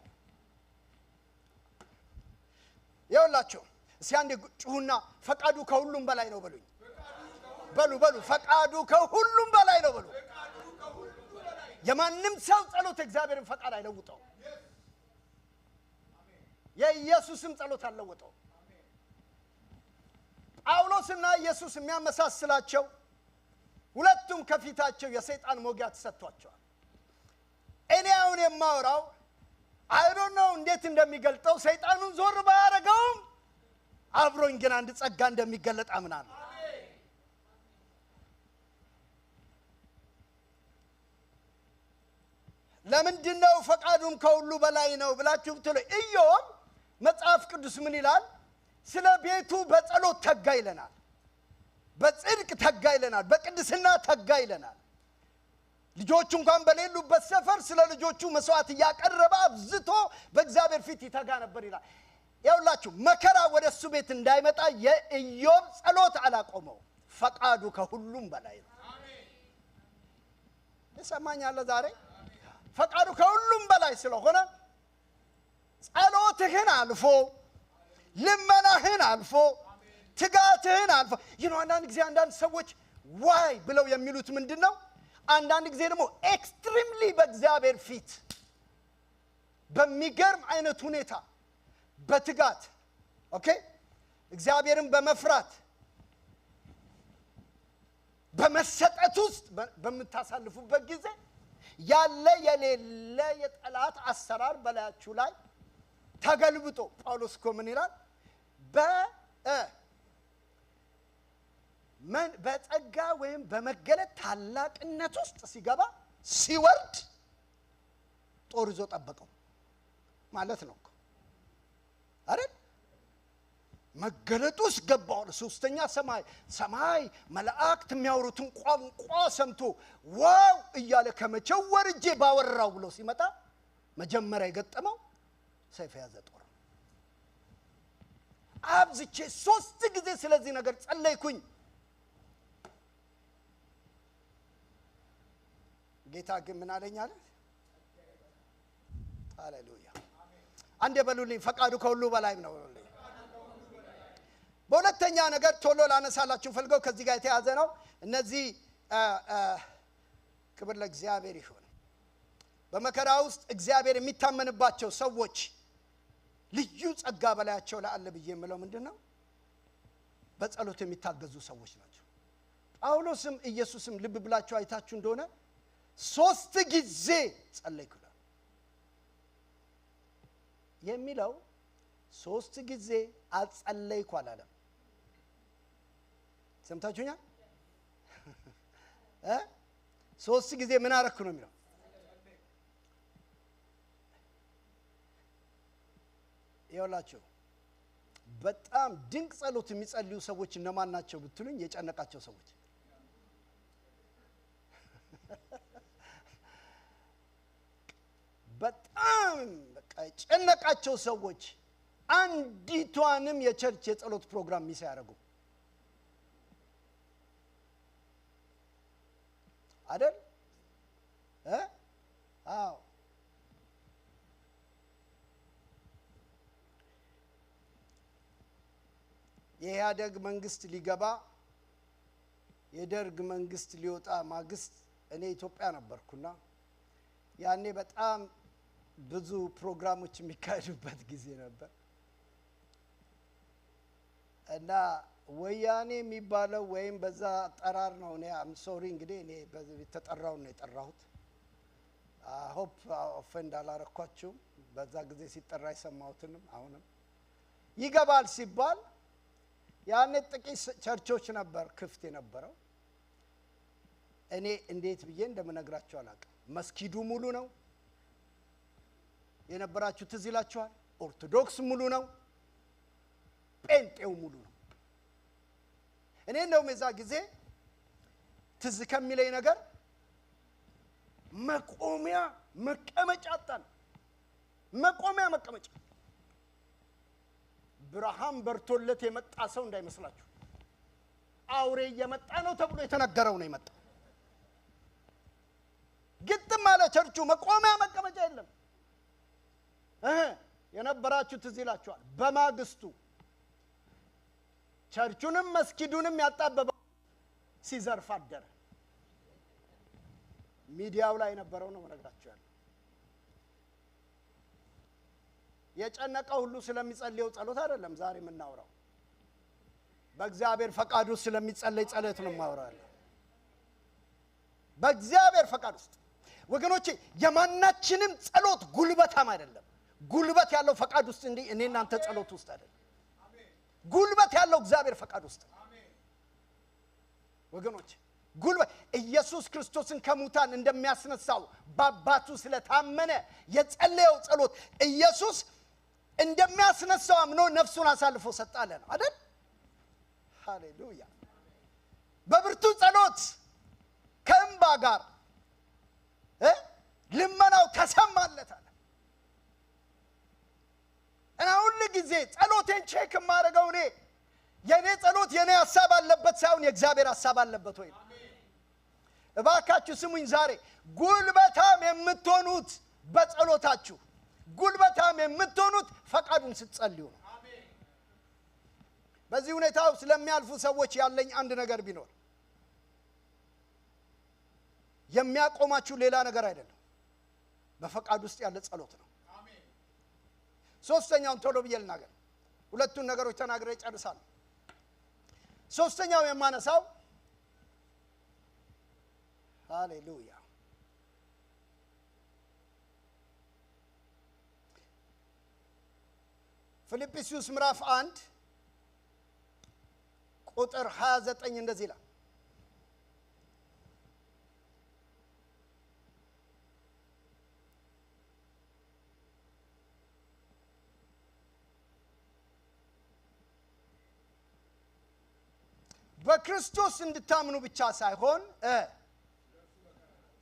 ይኸውላችሁ እስኪ አንዴ ጩሁና ፈቃዱ ከሁሉም በላይ ነው በሉኝ። በሉ ፈቃዱ ከሁሉም በላይ ነው በሉ። የማንም ሰው ጸሎት እግዚአብሔርን ፈቃድ አይለውጠው። የኢየሱስም ጸሎት አልለውጠው። ጳውሎስና ኢየሱስ የሚያመሳስላቸው ሁለቱም ከፊታቸው የሰይጣን ሞጊያ ተሰጥቷቸዋል። እኔ አሁን የማወራው አይዶን ነው እንዴት እንደሚገልጠው ሰይጣኑን ዞር ባያረገውም አብሮኝ ግን አንድ ጸጋ እንደሚገለጥ አምናለሁ። ለምንድነው ፈቃዱም ከሁሉ በላይ ነው ብላችሁ ብትሉ ኢዮብ መጽሐፍ ቅዱስ ምን ይላል? ስለ ቤቱ በጸሎት ተጋ ይለናል፣ በጽድቅ ተጋ ይለናል፣ በቅድስና ተጋ ይለናል። ልጆቹ እንኳን በሌሉበት ሰፈር ስለ ልጆቹ መስዋዕት ያቀረበ አብዝቶ በእግዚአብሔር ፊት ይተጋ ነበር ይላል። ይኸውላችሁ መከራ ወደሱ ቤት እንዳይመጣ የኢዮብ ጸሎት አላቆመው። ፈቃዱ ከሁሉም በላይ ነው። ይሰማኛል ዛሬ? ፈቃዱ ከሁሉም በላይ ስለሆነ ጸሎትህን አልፎ ልመናህን አልፎ ትጋትህን አልፎ አንዳንድ ጊዜ አንዳንድ ሰዎች ዋይ ብለው የሚሉት ምንድነው? አንዳንድ ጊዜ ደግሞ ኤክስትሪምሊ በእግዚአብሔር ፊት በሚገርም አይነት ሁኔታ በትጋት እግዚአብሔርን በመፍራት በመሰጠት ውስጥ በምታሳልፉበት ጊዜ ያለ የሌለ የጠላት አሰራር በላያችሁ ላይ ተገልብጦ ጳውሎስ እኮ ምን ይላል? በጸጋ ወይም በመገለጥ ታላቅነት ውስጥ ሲገባ ሲወርድ ጦር ይዞ ጠበቀው ማለት ነው እኮ አይደል? መገለጡስ ገባው ሶስተኛ ሰማይ መላእክት የሚያወሩትን ቋንቋ ሰምቶ ዋው እያለ ከመቼው ወርጄ ባወራው ብሎ ሲመጣ መጀመሪያ የገጠመው ሰይፍ ያዘ ጦር። አብዝቼ 3 ጊዜ ስለዚህ ነገር ጸለይኩኝ። ጌታ ግን ምን አለኝ አለ? ሃሌሉያ! አንዴ በሉልኝ ፈቃዱ ከሁሉ በላይ ነው። በሁለተኛ ነገር ቶሎ ላነሳላችሁ ፈልገው ከዚህ ጋር የተያዘ ነው። እነዚህ ክብር ለእግዚአብሔር ይሁን። በመከራ ውስጥ እግዚአብሔር የሚታመንባቸው ሰዎች ልዩ ጸጋ በላያቸው ላይ አለ ብዬ የምለው ምንድነው? በጸሎት የሚታገዙ ሰዎች ናቸው። ጳውሎስም ኢየሱስም ልብ ብላችሁ አይታችሁ እንደሆነ 3 ጊዜ ጸለይኩ የሚለው 3 ጊዜ አጸለይኩ አላለም። ሰምታችሁኛል? 3 ጊዜ ምን አረኩ ነው የሚለው። ይኸውላችሁ በጣም ድንቅ ጸሎት የሚጸልዩ ሰዎች እነማን ናቸው ብትሉኝ የጨነቃቸው ሰዎች። በጣም በቃ ጨነቃቸው ሰዎች አንዲቷንም የቸርች የጸሎት ፕሮግራም ሚስ ያደርጉ አይደል አዎ የኢህአዴግ መንግስት ሊገባ የደርግ መንግስት ሊወጣ ማግስት እኔ ኢትዮጵያ ነበርኩና ያኔ በጣም ብዙ ፕሮግራሞች የሚካሄዱበት ጊዜ ነበር እና ወያኔ የሚባለው ወይም በዛ ጠራር ነው እኔ አም ሶሪ እንግዲህ እኔ በዚህ ተጠራው ነው የጠራሁት ሆፕ ኦፈንድ አላረኳችሁ በዛ ጊዜ ሲጠራ ይሰማውትንም አሁንም ይገባል ሲባል ያኔ ጥቂት ቸርቾች ነበር ክፍት የነበረው እኔ እንዴት ብዬ እንደምነግራችሁ አላውቅም መስጊዱ ሙሉ ነው የነበራችሁ ትዝ ይላችኋል ኦርቶዶክስ ሙሉ ነው ጴንጤው ሙሉ ነው እኔ ነው መዛ ጊዜ ትዝ ከሚለኝ ነገር መቆሚያ መቀመጫ አጣን መቆሚያ መቀመጫ ብርሃን በርቶለት የመጣ ሰው እንዳይመስላችሁ አውሬ የመጣ ነው ተብሎ የተነገረው ነው የመጣው ግጥም አለ ቸርቹ መቆሚያ መቀመጫ የለም የነበራችሁ ትዝ ይላችኋል በማግስቱ ቸርቹንም መስጊዱንም ያጣበበው ሲዘርፍ አደረ ሚዲያው ላይ ነበረው ነው መነግራችሁ የጨነቀው ሁሉ ስለሚጸልየው ጸሎት አይደለም ዛሬ የምናወራው በእግዚአብሔር ፈቃድ ውስጥ ስለሚጸለይ ጸሎት ነው ማወራው በእግዚአብሔር ፈቃድ ውስጥ ወገኖቼ የማናችንም ጸሎት ጉልበታም አይደለም ጉልበት ያለው ፈቃድ ውስጥ እንዴ እኔ እናንተ ጸሎት ውስጥ አይደለም ጉልበት ያለው እግዚአብሔር ፈቃድ ውስጥ ወገኖቼ ጉልበት ኢየሱስ ክርስቶስን ከሙታን እንደሚያስነሳው በአባቱ ስለታመነ የጸለየው ጸሎት ኢየሱስ እንደሚያስነሳው አምኖ ነፍሱን አሳልፎ ሰጣለ ነው አይደል ሃሌሉያ በብርቱ ጸሎት ከእንባ ጋር ልመናው ተሰማለታል እና ሁሉ ጊዜ ጸሎቴን ቼክ ማድረገው እኔ የኔ ጸሎት የኔ ሐሳብ አለበት ሳይሆን የእግዚአብሔር ሐሳብ አለበት ወይ እባካችሁ ስሙኝ ዛሬ ጉልበታም የምትሆኑት በጸሎታችሁ ጉልበታም የምትሆኑት ፈቃዱን ስትጸልዩ ነው አሜን በዚህ ሁኔታው ስለሚያልፉ ሰዎች ያለኝ አንድ ነገር ቢኖር የሚያቆማችሁ ሌላ ነገር አይደለም በፈቃድ ውስጥ ያለ ጸሎት ነው አሜን ሶስተኛውን ቶሎ ብዬ ልናገር ሁለቱን ነገሮች ተናግሬ ጨርሳለሁ ሶስተኛው የማነሳው ሃሌሉያ ፊልጵስዩስ ምዕራፍ 1 ቁጥር 29 እንደዚህ ይላል በክርስቶስ እንድታምኑ ብቻ ሳይሆን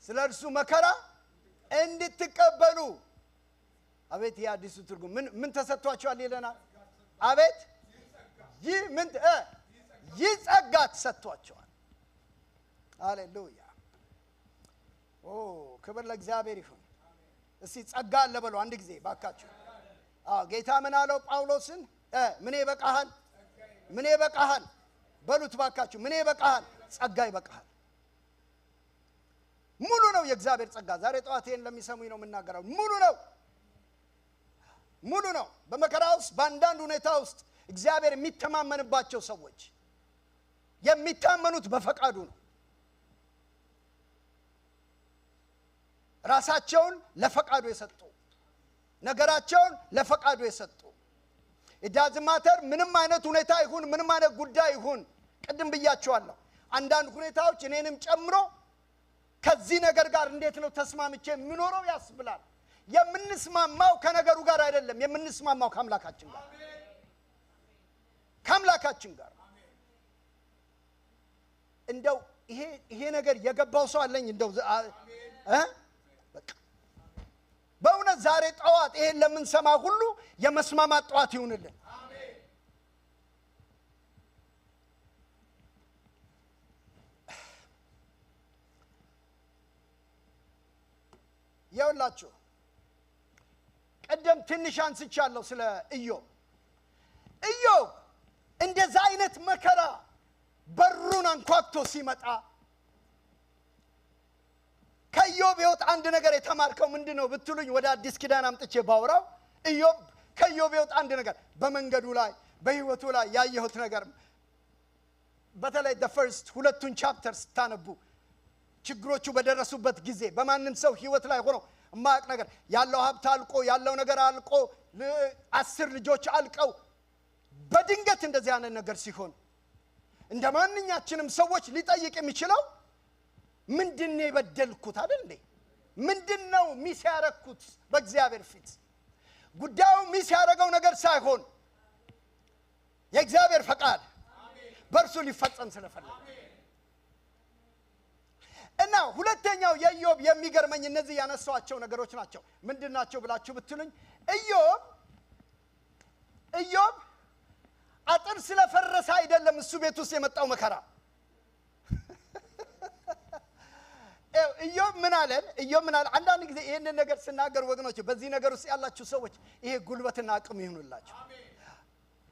ስለርሱ መከራ እንድትቀበሉ አቤት ያዲሱ ትርጉም ምን ተሰጥቷቸዋል ይለናል አቤት ይጸጋ ተሰጥቷቸዋል ሃሌሉያ ክብር ለእግዚአብሔር ይሁን እስቲ ጸጋ አለ በሉ አንድ ጊዜ ባካችሁ ጌታ ምን አለው ጳውሎስን ምን ይበቃሃል በሉት ባካችሁ ምን ይበቃሃል ጸጋ ይበቃሃል ሙሉ ነው የእግዚአብሔር ጸጋ ዛሬ ጧቴን ለሚሰሙኝ ነው የምናገረው ሙሉ ነው በመከራ ውስጥ በአንዳንድ ሁኔታ ውስጥ እግዚአብሔር የሚተማመንባቸው ሰዎች የሚታመኑት በፈቃዱ ነው ራሳቸውን ለፈቃዱ የሰጡ ነገራቸውን ለፈቃዱ የሰጡ ኢዳዝማተር ምንም አይነት ሁኔታ ይሁን ምንም አይነት ጉዳይ ይሁን ቅድም ብያችኋለሁ አንዳንድ ሁኔታዎች እኔንም ጨምሮ ከዚህ ነገር ጋር እንዴት ነው ተስማምቼ ምኖረው ያስብላል የምንስማማው ከነገሩ ጋር አይደለም የምንስማማው ከአምላካችን ጋር እንደው ይሄ ነገር የገባው ሰው አለኝ እንደው በቃ በእውነት ዛሬ ጠዋት ይሄን ለምንሰማ ሁሉ የመስማማት ጠዋት ይሁንልን። አሜን። ይኸውላችሁ ቀደም ትንሽ አንስቻለሁ ስለ ኢዮብ እንደዛ አይነት መከራ በሩን አንኳኩቶ ሲመጣ ከኢዮብ ሕይወት አንድ ነገር የተማርከው ምንድነው ብትሉኝ ወደ አዲስ ኪዳን አምጥቼ ባወራው ከኢዮብ ሕይወት አንድ ነገር በመንገዱ ላይ በሕይወቱ ላይ ያየሁት ነገር በተለይ the first ሁለቱን ቻፕተርስ ታነቡ ችግሮቹ በደረሱበት ጊዜ በማንም ሰው ሕይወት ላይ ሆኖ ማቅ ነገር ያለው ሀብት አልቆ ያለው ነገር አልቆ 10 ልጆች አልቀው በድንገት እንደዚህ አይነት ነገር ሲሆን እንደማንኛችንም ሰዎች ሊጠይቅ የሚችለው ምንድነው የበደልኩት አይደል እንዴ? ምንድነው ሚስ ያረኩት በእግዚአብሔር ፊት? ጉዳዩ ሚስ ያረገው ነገር ሳይሆን የእግዚአብሔር ፈቃድ በእርሱ ሊፈጸም ስለፈለገ እና ሁለተኛው የኢዮብ የሚገርመኝ እነዚህ ያነሳቸው ነገሮች ናቸው። ምንድናቸው ብላችሁ ብትሉኝ ኢዮብ አጥር ስለፈረሰ አይደለም እሱ ቤት ውስጥ የመጣው መከራ። ኢዮብ ምን አለ? አንዳንድ ጊዜ ይሄንን ነገር ስናገር ወገኖች በዚህ ነገር ውስጥ ያላችሁ ሰዎች ይሄ ጉልበትና አቅም ይሁንላችሁ።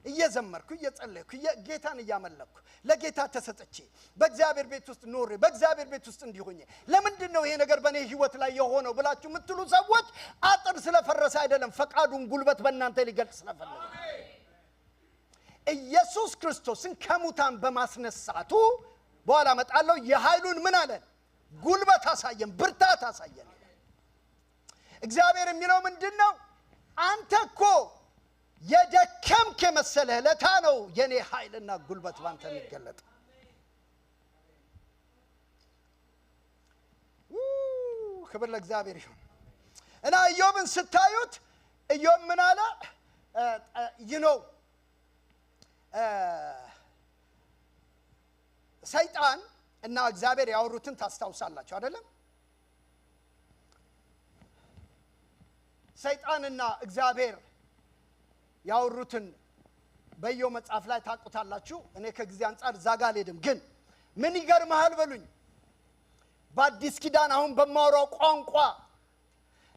እየዘመርኩ እየጸለይኩ ጌታን እያመለኩ ለጌታ ተሰጥቼ በእግዚአብሔር ቤት ውስጥ ኖሬ በእግዚአብሔር ቤት ውስጥ እንዲሆኜ ለምንድን ነው ይሄ ነገር በእኔ ህይወት ላይ የሆነው ብላችሁ የምትሉ ሰዎች አጥር ስለፈረሰ አይደለም፣ ፈቃዱን ጉልበት በእናንተ ሊገልጽ ስለፈለገ ኢየሱስ ክርስቶስን ከሙታን በማስነሳቱ በኋላ መጣለው የኃይሉን ምን አለን? ጉልበት አሳየን፣ ብርታት አሳየን። እግዚአብሔር የሚለው ምንድነው? አንተ እኮ የደከምክ የመሰለህ ለታ ነው የኔ ኃይልና ጉልበት ባንተ የሚገለጥ። ክብር ለእግዚአብሔር ይሁን። እና ኢዮብን ስታዩት ኢዮብ ምን አለ? ሰይጣን እና እግዚአብሔር ያወሩትን ታስታውሳላችሁ አይደለም? ሰይጣንና እግዚአብሔር ያወሩትን በኢዮብ መጽሐፍ ላይ ታውቁታላችሁ። እኔ ከጊዜ አንፃር ዛጋ አልሄድም፣ ግን ምን ይገርምሃል በሉኝ በአዲስ ኪዳን አሁን በማወራው ቋንቋ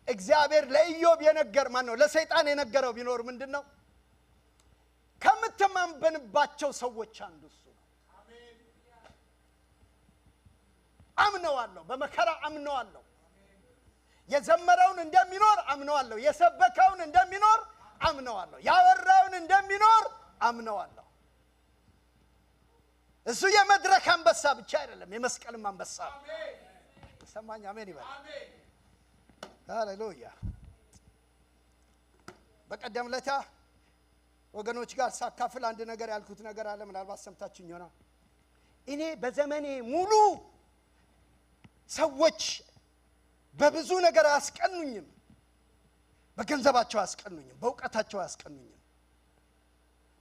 እግዚአብሔር ለኢዮብ ለሰይጣን የነገረው ቢኖር ምንድነው? ከምትማመንባቸው ሰዎች አንዱ እሱ ነው። አምነዋለሁ፣ በመከራ አምነዋለሁ፣ የዘመረውን እንደሚኖር አምነዋለሁ፣ የሰበከውን እንደሚኖር አምነዋለሁ፣ ያወራውን እንደሚኖር አምነዋለሁ። እሱ የመድረክ አንበሳ ብቻ አይደለም፣ የመስቀልም አንበሳ። ሰማኝ? አሜን ይበል። ሃሌሉያ። በቀደም ለታ ወገኖች ጋር ሳካፍል አንድ ነገር ያልኩት ነገር አለ። ምናልባት ሰምታችሁኝ ይሆናል። እኔ በዘመኔ ሙሉ ሰዎች በብዙ ነገር አያስቀኑኝም። በገንዘባቸው አያስቀኑኝም፣ በእውቀታቸው አያስቀኑኝም፣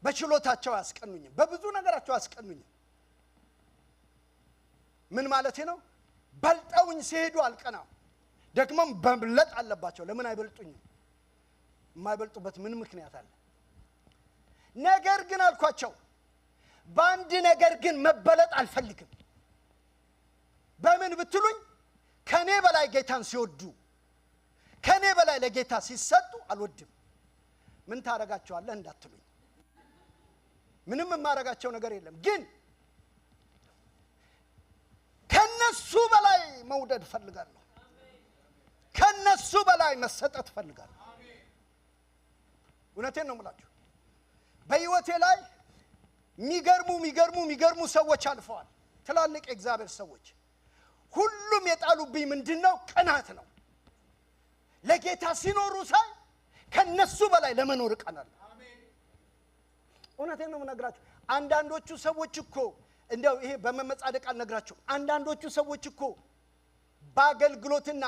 በችሎታቸው አያስቀኑኝም፣ በብዙ ነገራቸው አያስቀኑኝም። ምን ማለቴ ነው? በልጠውኝ ሲሄዱ አልቀናም። ደግሞም በብለጥ አለባቸው። ለምን አይበልጡኝም? የማይበልጡበት ምን ምክንያት አለ? ነገር ግን አልኳቸው በአንድ ነገር ግን መበለጥ አልፈልግም። በምን ብትሉኝ ከኔ በላይ ጌታን ሲወዱ ከኔ በላይ ለጌታ ሲሰጡ አልወድም። ምን ታረጋቸዋለህ እንዳትሉኝ፣ ምንም የማረጋቸው ነገር የለም። ግን ከነሱ በላይ መውደድ ፈልጋለሁ፣ ከነሱ በላይ መሰጠት ፈልጋለሁ። እውነቴን ነው የምላችሁ። በህይወቴ ላይ የሚገርሙ ሰዎች አልፈዋል። ትላልቅ የእግዚአብሔር ሰዎች። ሁሉም የጣሉብኝ ምንድነው? ቅናት ነው። ለጌታ ሲኖሩ ሳይ ከነሱ በላይ ለመኖር ቀናለሁ። እውነቴን ነው የምነግራችሁ። አንዳንዶቹ ሰዎች እኮ እንደው ይሄ በመመጻደቅ አልነግራችሁም። አንዳንዶቹ ሰዎች እኮ በአገልግሎትና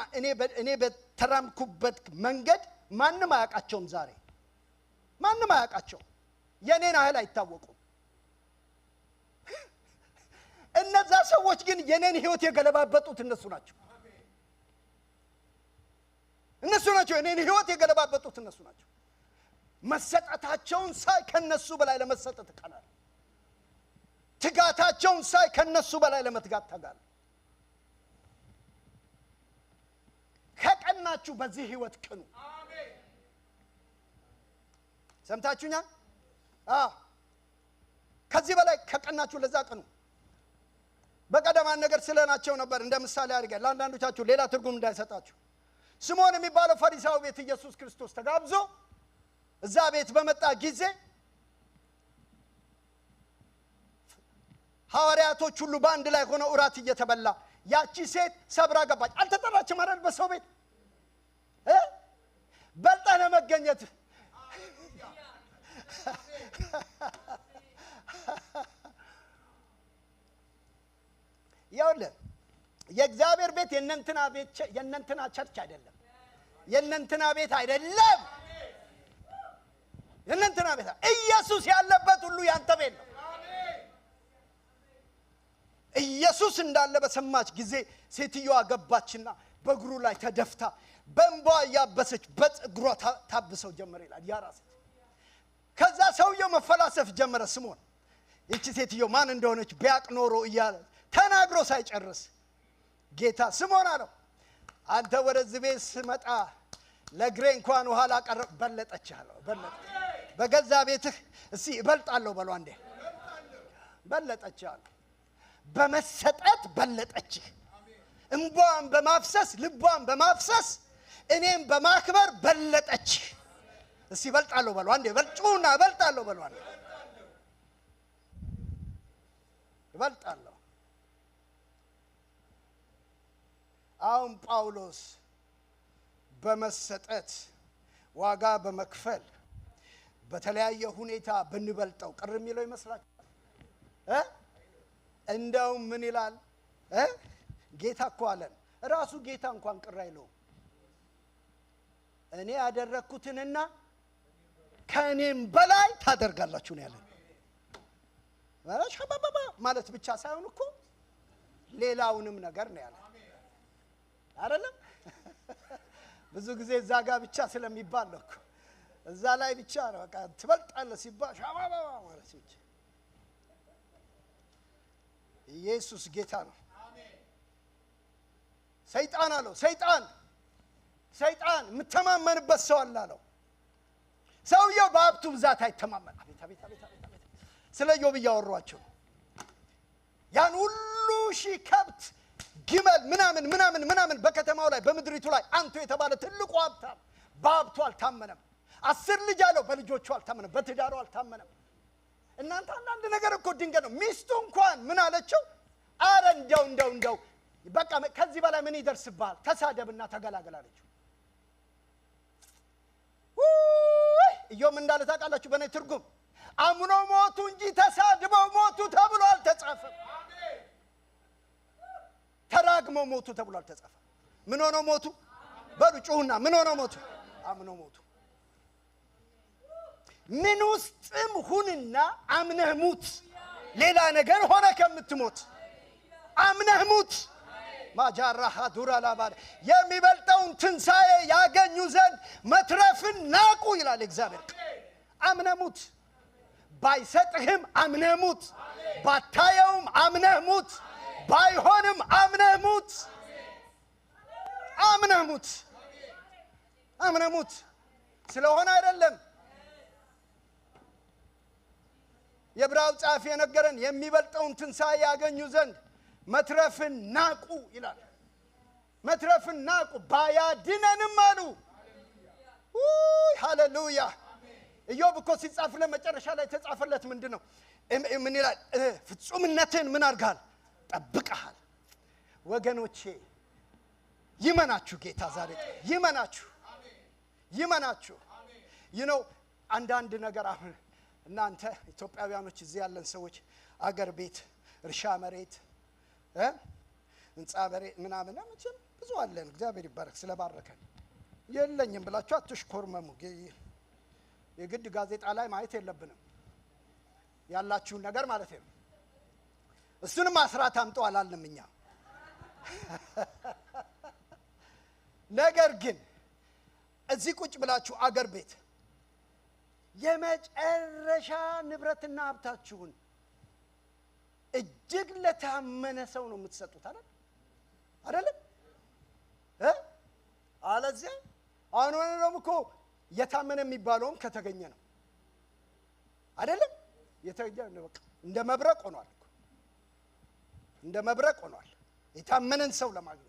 እኔ በተራምኩበት መንገድ ማንም አያውቃቸውም። ዛሬ ማንም አያውቃቸው፣ የኔን ያህል አይታወቁም። እነዛ ሰዎች ግን የኔን ህይወት የገለባበጡት እነሱ ናቸው ናቸው የኔን ህይወት የገለባበጡት እነሱ ናቸው። መሰጠታቸውን ሳይ ከነሱ በላይ ለመሰጠት እቀናለሁ። ትጋታቸውን ሳይ ከነሱ በላይ ለመትጋት ተጋለሁ። ከቀናችሁ በዚህ ህይወት ቅኑ። አሜን። ሰምታችሁኛል? ከዚህ በላይ ከቀናችሁ ለዛ ቅኑ። በቀደማን ነገር ስለናቸው ነበር እንደ ምሳሌ አድርገን ለአንዳንዶቻችሁ ሌላ ትርጉም እንዳይሰጣችሁ። ስምዖን የሚባለው ፈሪሳው ቤት ኢየሱስ ክርስቶስ ተጋብዞ እዛ ቤት በመጣ ጊዜ ሐዋርያቶች ሁሉ በአንድ ላይ ሆነው እራት እየተበላ ያቺ ሴት ሰብራ ገባች። አልተጠራችም አይደል? በሰው ቤት በልጣ ለመገኘት ያውለ የእግዚአብሔር ቤት የእነንትና ቸርች አይደለም። የእነንትና ቤት አይደለም። የእነንትና ቤት ኢየሱስ ያለበት ሁሉ ያንተ ቤት ነው። ኢየሱስ እንዳለ በሰማች ጊዜ ሴትዮዋ ገባችና በእግሩ ላይ ተደፍታ በእንባ ያበሰች በእግሯ ታብሰው ጀመረ ይላል ያራሰች። ከዛ ሰውየው መፈላሰፍ ጀመረ ስምዖን እቺ ሴትዮ ማን እንደሆነች ቢያቅ ኖሮ እያለ ተናግሮ ሳይጨርስ ጌታ ስምዖን አለው አንተ ወደዚህ ቤት ስመጣ ለግሬ እንኳን ውሃ ላቀረብ በለጠች አለው። በገዛ ቤትህ እስቲ እበልጣለሁ በለው አንዴ። በለጠች አለው። በመሰጠት በለጠች። እንቧን በማፍሰስ ልቧን በማፍሰስ እኔም በማክበር በለጠች። እስቲ እበልጣለሁ በለው አንዴ። በልጩና እበልጣለሁ በለው አንዴ። እበልጣለሁ። አሁን ጳውሎስ በመሰጠት ዋጋ በመክፈል በተለያየ ሁኔታ ብንበልጠው ቅር የሚለው ይመስላችኋል? እንደው ምን ይላል? ጌታ እኮ አለን ራሱ ጌታ እንኳን ቅር አይለው። እኔ ያደረኩትንና ከኔም በላይ ታደርጋላችሁ ነው ያለን። ማለት ብቻ ሳይሆን እኮ ሌላውንም ነገር ነው ያለን አይደለም? ብዙ ጊዜ እዛ ጋር ብቻ ስለሚባል ነው እኮ እዛ ላይ ብቻ ነው በቃ ትበልጣለህ ሲባል ሻባባ ማለት ብቻ። ኢየሱስ ጌታ ነው። ሰይጣን አለው ሰይጣን የምተማመንበት ሰው አለ አለው። ሰውየው በሀብቱ ብዛት አይተማመን። አቤት ስለ ኢዮብ እያወሯቸው ያን ሁሉ ሺህ ከብት ግመል ምናምን በከተማው ላይ በምድሪቱ ላይ አንቱ የተባለ ትልቁ ሀብታም በሀብቱ አልታመነም። 10 ልጅ አለው፣ በልጆቹ አልታመነም፣ በትዳሩ አልታመነም። እናንተ አንዳንድ ነገር እኮ ድንገት ነው። ሚስቱ እንኳን ምን አለችው? አረ እንደው በቃ ከዚህ በላይ ምን ይደርስብሃል? ተሳደብና ተገላገል አለችው። ኢዮብ እንዳለ ታውቃላችሁ? በእኔ ትርጉም አምኖ ሞቱ እንጂ ተሳድበው ሞቱ ተብሎ አልተጻፈም። ተራግመው ሞቱ ተብሎ አልተጻፈም። ምን ሆነው ሞቱ? በሉ ጩሁና፣ ምን ሆነው ሞቱ? አምነው ሞቱ። ምን ውስጥም ሁንና አምነህ ሙት። ሌላ ነገር ሆነ ከምትሞት አምነህ ሙት። ማጃራሃ ዱራላባር የሚበልጠውን ትንሣኤ ያገኙ ዘንድ መትረፍን ናቁ ይላል እግዚአብሔር። አምነህ ሙት። ባይሰጥህም አምነህ ሙት። ባታየውም አምነህ ሙት። ባይሆንም አምነህ ሙት። አምነህ ሙት። አምነህ ሙት። ስለሆነ አይደለም የዕብራውያን ጻፊ የነገረን የሚበልጠውን ትንሣኤ ያገኙ ዘንድ መትረፍን ናቁ ይላል። መትረፍን ናቁ ባያድነንም አሉ። ሃሌሉያ። ኢዮብ እኮ ሲጻፍለት መጨረሻ ላይ ተጻፈለት ምንድነው? ምን ይላል? ፍጹምነትን ምን አድርጋል? ጠብቀሃል። ወገኖቼ ይመናችሁ ጌታ ዛሬ ይመናችሁ። አንዳንድ ነገር አሁን እናንተ ኢትዮጵያውያኖች እዚህ ያለን ሰዎች አገር ቤት እርሻ መሬት ህንጻ መሬት ምናምን መቼም ብዙ አለን። እግዚአብሔር ይባረክ ስለባረከን። የለኝም ብላችሁ አትሽኮርመሙ። የግድ ጋዜጣ ላይ ማየት የለብንም ያላችሁን ነገር ማለት ነው። እሱንም አስራት አምጡ አላልንም እኛ። ነገር ግን እዚህ ቁጭ ብላችሁ አገር ቤት የመጨረሻ ንብረትና ሀብታችሁን እጅግ ለታመነ ሰው ነው የምትሰጡት አይደል? አለዚያ አሁን ነው እኮ የታመነ የሚባለውም ከተገኘ ነው አይደለም? የተገኘ በቃ እንደ መብረቅ ሆኗል እኮ እንደ መብረቅ ሆኗል የታመነን ሰው ለማግኘት።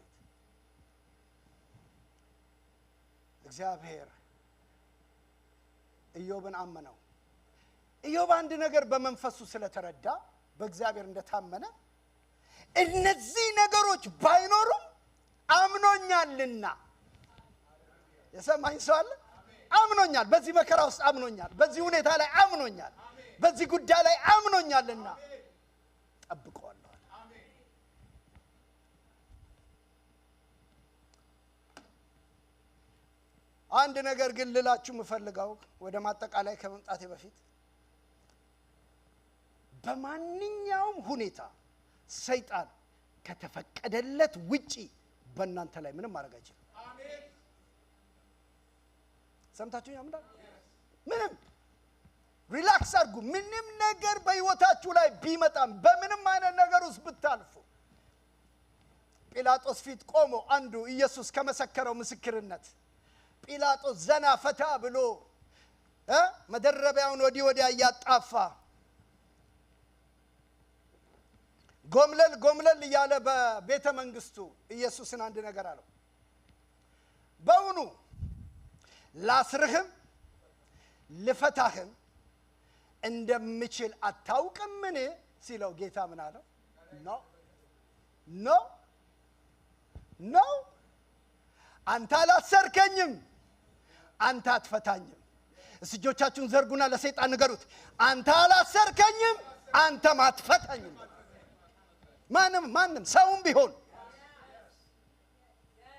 እግዚአብሔር ኢዮብን አመነው። ኢዮብ አንድ ነገር በመንፈሱ ስለተረዳ በእግዚአብሔር እንደታመነ እነዚህ ነገሮች ባይኖሩም አምኖኛልና የሰማኝ ሰው አለ? አምኖኛል። በዚህ መከራ ውስጥ አምኖኛል። በዚህ ሁኔታ ላይ አምኖኛል። በዚህ ጉዳይ ላይ አምኖኛልና ጠብቀዋለሁ። አንድ ነገር ግን ልላችሁ ምፈልጋው ወደ ማጠቃላይ ከመምጣቴ በፊት በማንኛውም ሁኔታ ሰይጣን ከተፈቀደለት ውጪ በእናንተ ላይ ምንም ማድረግ አይችልም። አሜን። ሰምታችሁኝ? አምዳል ምንም ሪላክስ አድርጉ። ምንም ነገር በህይወታችሁ ላይ ቢመጣም በምንም አይነት ነገር ውስጥ ብታልፉ ጲላጦስ ፊት ቆሞ አንዱ ኢየሱስ ከመሰከረው ምስክርነት ጲላጦስ ዘና ፈታ ብሎ መደረቢያውን ወዲያ ያጣፋ ጎምለል እያለ በቤተ መንግስቱ ኢየሱስን አንድ ነገር አለው። በእውኑ ላስርህም ልፈታህም እንደምችል አታውቅምን ሲለው ጌታ ምን አለው? ኖ አንተ አላሰርከኝም፣ አንተ አትፈታኝም። እጆቻችሁን ዘርጉና ለሰይጣን ንገሩት፣ አንተ አላሰርከኝም፣ አንተም አትፈታኝም። ማንም ሰውም ቢሆን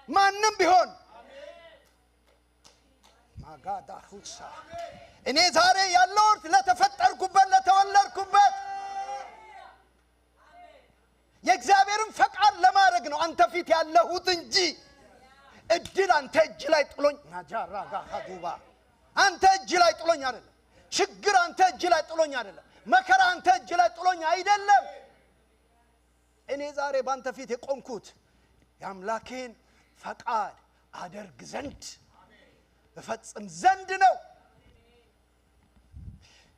ማንም ቢሆን ማጋዳ ሁሳ እኔ ዛሬ ያለሁት ለተፈጠርኩበት ለተወለድኩበት የእግዚአብሔርን ፈቃድ ለማድረግ ነው አንተ ፊት ያለሁት እንጂ እድል አንተ እጅ ላይ ጥሎኝ ናጃራ ጋዱባ አንተ እጅ ላይ ጥሎኝ አይደለም። ችግር አንተ እጅ ላይ ጥሎኝ አይደለም። መከራ አንተ እጅ ላይ ጥሎኝ አይደለም። እኔ ዛሬ ባንተ ፊት የቆምኩት የአምላኬን ፈቃድ አደርግ ዘንድ እፈጽም ዘንድ ነው።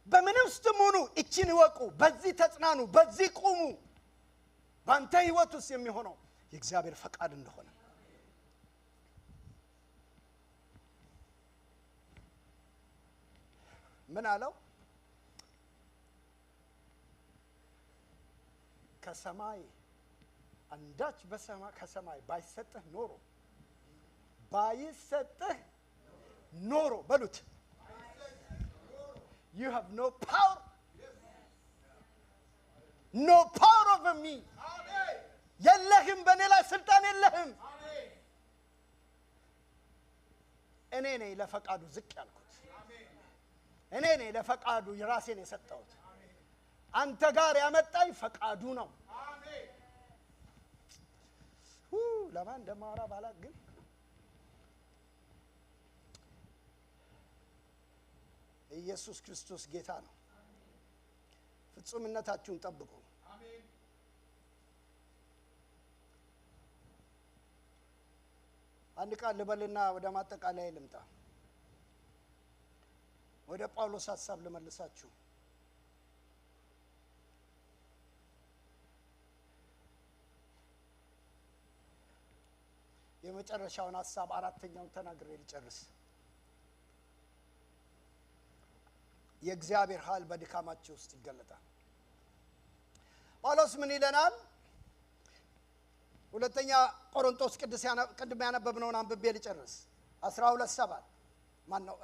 በምንም ስትሙኑ እቺን ይወቁ፣ በዚህ ተጽናኑ፣ በዚህ ቁሙ። ባንተ ህይወት ውስጥ የሚሆነው የእግዚአብሔር ፈቃድ እንደሆነ ምን አለው? ከሰማይ አንዳች ከሰማይ ባይሰጥህ ኖሮ በሉት you have no power over me የለህም፣ በእኔ ላይ ስልጣን የለህም። እኔ ነኝ ለፈቃዱ ዝቅ ያልኩት፣ እኔ ነኝ ለፈቃዱ የራሴን የሰጠሁት። አንተ ጋር ያመጣኝ ፈቃዱ ነው። ለማን እንደማወራ ባላቅ ግን ኢየሱስ ክርስቶስ ጌታ ነው። ፍጹምነታችሁን ጠብቁ። አንድ ቃል ልበልና ወደ ማጠቃለያ ልምጣ። ወደ ጳውሎስ ሐሳብ ልመልሳችሁ። የመጨረሻውን ሐሳብ አራተኛውን ተናግሬ ልጨርስ። የእግዚአብሔር ኃይል በድካማችሁ ውስጥ ይገለጣል። ጳውሎስ ምን ይለናል? ሁለተኛ ቆሮንቶስ ቅድም ያነበብነውን አንብቤ ልጨርስ። 12:7 ማነው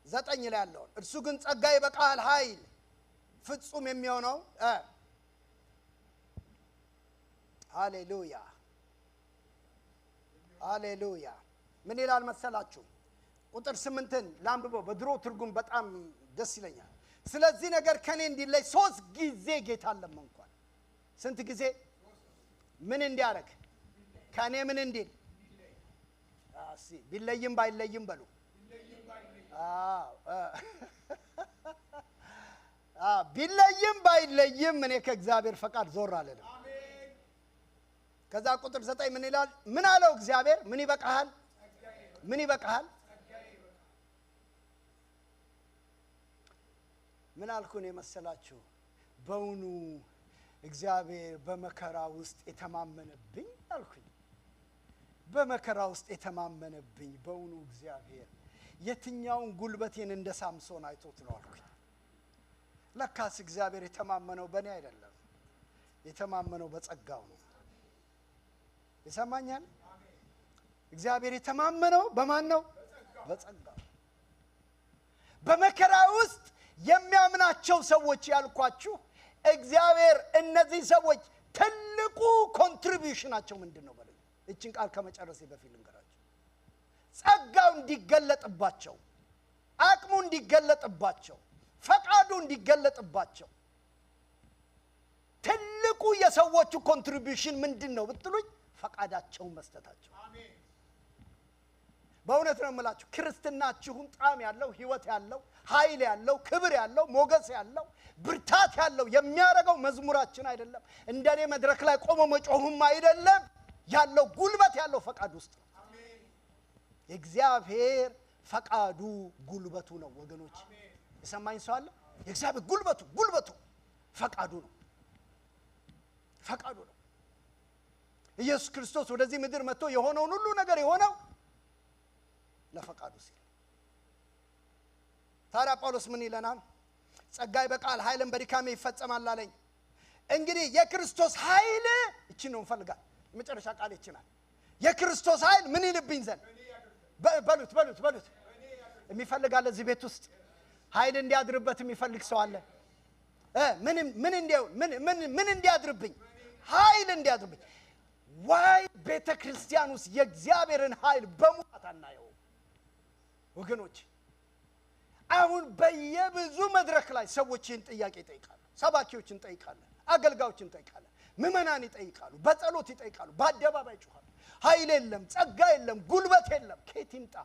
9 ላይ ያለውን እርሱ ግን ጸጋ ይበቃል፣ ኃይል ፍጹም የሚሆነው ሃሌሉያ ምን ይላል መሰላችሁ? ቁጥር 8ን ላንብበው። በድሮ ትርጉም በጣም ደስ ይለኛል። ስለዚህ ነገር ከኔ እንዲለይ 3 ጊዜ ጌታ ለመንኳል። ስንት ጊዜ? ምን እንዲያረግ? ከኔ ምን እንዲል? ቢለይም ባይለይም በሉ ቢለይም ባይለይም እኔ ከእግዚአብሔር ፈቃድ ዞር አልልም። ከዛ ቁጥር 9 ምን ይላል? ምን አለው እግዚአብሔር? ምን ይበቃሃል? ምን ይበቃሃል? ምን አልኩን የመሰላችሁ? በውኑ እግዚአብሔር በመከራ ውስጥ የተማመነብኝ አልኩኝ። በመከራ ውስጥ የተማመነብኝ በውኑ እግዚአብሔር የትኛውን ጉልበቴን እንደ ሳምሶን አይቶት ነው አልኩኝ። ለካስ እግዚአብሔር የተማመነው በእኔ አይደለም፣ የተማመነው በጸጋው ነው። ይሰማኛል? እግዚአብሔር የተማመነው በማን ነው? በጸጋው። በመከራ ውስጥ የሚያምናቸው ሰዎች ያልኳችሁ እግዚአብሔር እነዚህ ሰዎች ትልቁ ኮንትሪቢዩሽናቸው ምንድነው በለኝ። እቺን ቃል ከመጨረሴ በፊት ልንገራችሁ። ጸጋው እንዲገለጥባቸው፣ አቅሙ እንዲገለጥባቸው፣ ፈቃዱ እንዲገለጥባቸው ትልቁ የሰዎቹ ኮንትሪቢዩሽን ምንድነው ብትሉኝ ፈቃዳቸውን መስጠታቸው። አሜን። በእውነት ነው የምላችሁ ክርስትናችሁን ጣዕም ያለው ህይወት ያለው ኃይል ያለው ክብር ያለው ሞገስ ያለው ብርታት ያለው የሚያረጋው መዝሙራችን አይደለም፣ እንደኔ መድረክ ላይ ቆሞ መጮህም አይደለም፣ ያለው ጉልበት ያለው ፈቃድ ውስጥ ነው። አሜን። የእግዚአብሔር ፈቃዱ ጉልበቱ ነው ወገኖች። የሰማኝ ሰው አለ? የእግዚአብሔር ጉልበቱ ፈቃዱ ነው። ፈቃዱ ነው። ኢየሱስ ክርስቶስ ወደዚህ ምድር መጥቶ የሆነውን ሁሉ ነገር የሆነው ለፈቃዱ ሲል። ታዲያ ጳውሎስ ምን ይለናል? ጸጋ ይበቃል፣ ኃይልን በድካሜ ይፈጸማል አለኝ። እንግዲህ የክርስቶስ ኃይል እቺ ነው እንፈልጋል። የመጨረሻ ቃል ይችላል። የክርስቶስ ኃይል ምን ይልብኝ ዘንድ በሉት የሚፈልጋል። እዚህ ቤት ውስጥ ኃይል እንዲያድርበት የሚፈልግ ሰው አለ? ምን እንዲያድርብኝ? ኃይል እንዲያድርብኝ። ዋይ ቤተ ክርስቲያን ውስጥ የእግዚአብሔርን ኃይል በሙላት አናየው ወገኖች? አሁን በየብዙ መድረክ ላይ ሰዎችን ጥያቄ ይጠይቃሉ፣ ሰባኪዎችን ይጠይቃሉ፣ አገልጋዮችን ይጠይቃሉ፣ ምዕመናን ይጠይቃሉ፣ በጸሎት ይጠይቃሉ፣ በአደባባይ ይጮኻሉ። ኃይል የለም፣ ጸጋ የለም፣ ጉልበት የለም። ከየት ይምጣ?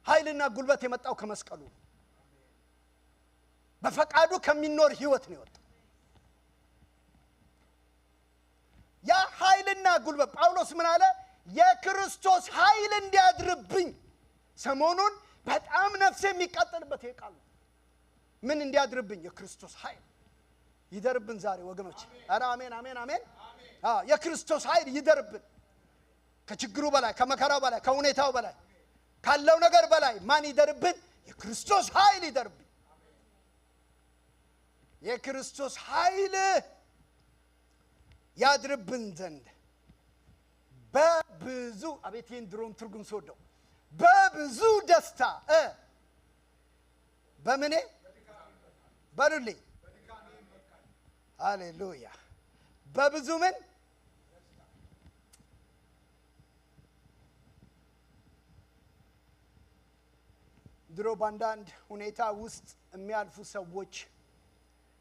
ኃይልና ጉልበት የመጣው ከመስቀሉ ነው። በፈቃዱ ከሚኖር ህይወት ነው የወጣው ያ ኃይልና ጉልበት። ጳውሎስ ምን አለ? የክርስቶስ ኃይል እንዲያድርብኝ። ሰሞኑን በጣም ነፍሴ የሚቃጠልበት ይቃል ምን እንዲያድርብኝ? የክርስቶስ ኃይል ይደርብን ዛሬ ወገኖች። አረ አሜን አሜን አሜን። የክርስቶስ ኃይል ይደርብን። ከችግሩ በላይ፣ ከመከራው በላይ፣ ከሁኔታው በላይ፣ ካለው ነገር በላይ ማን ይደርብን? የክርስቶስ ኃይል ይደርብን። የክርስቶስ ኃይል ያድርብን ዘንድ በብዙ አቤት ድሮን ትርጉም ሰውደው በብዙ ደስታ በመኔ በሩልኝ ሃሌሉያ በብዙ ምን ድሮ ባንዳንድ ሁኔታ ውስጥ የሚያልፉ ሰዎች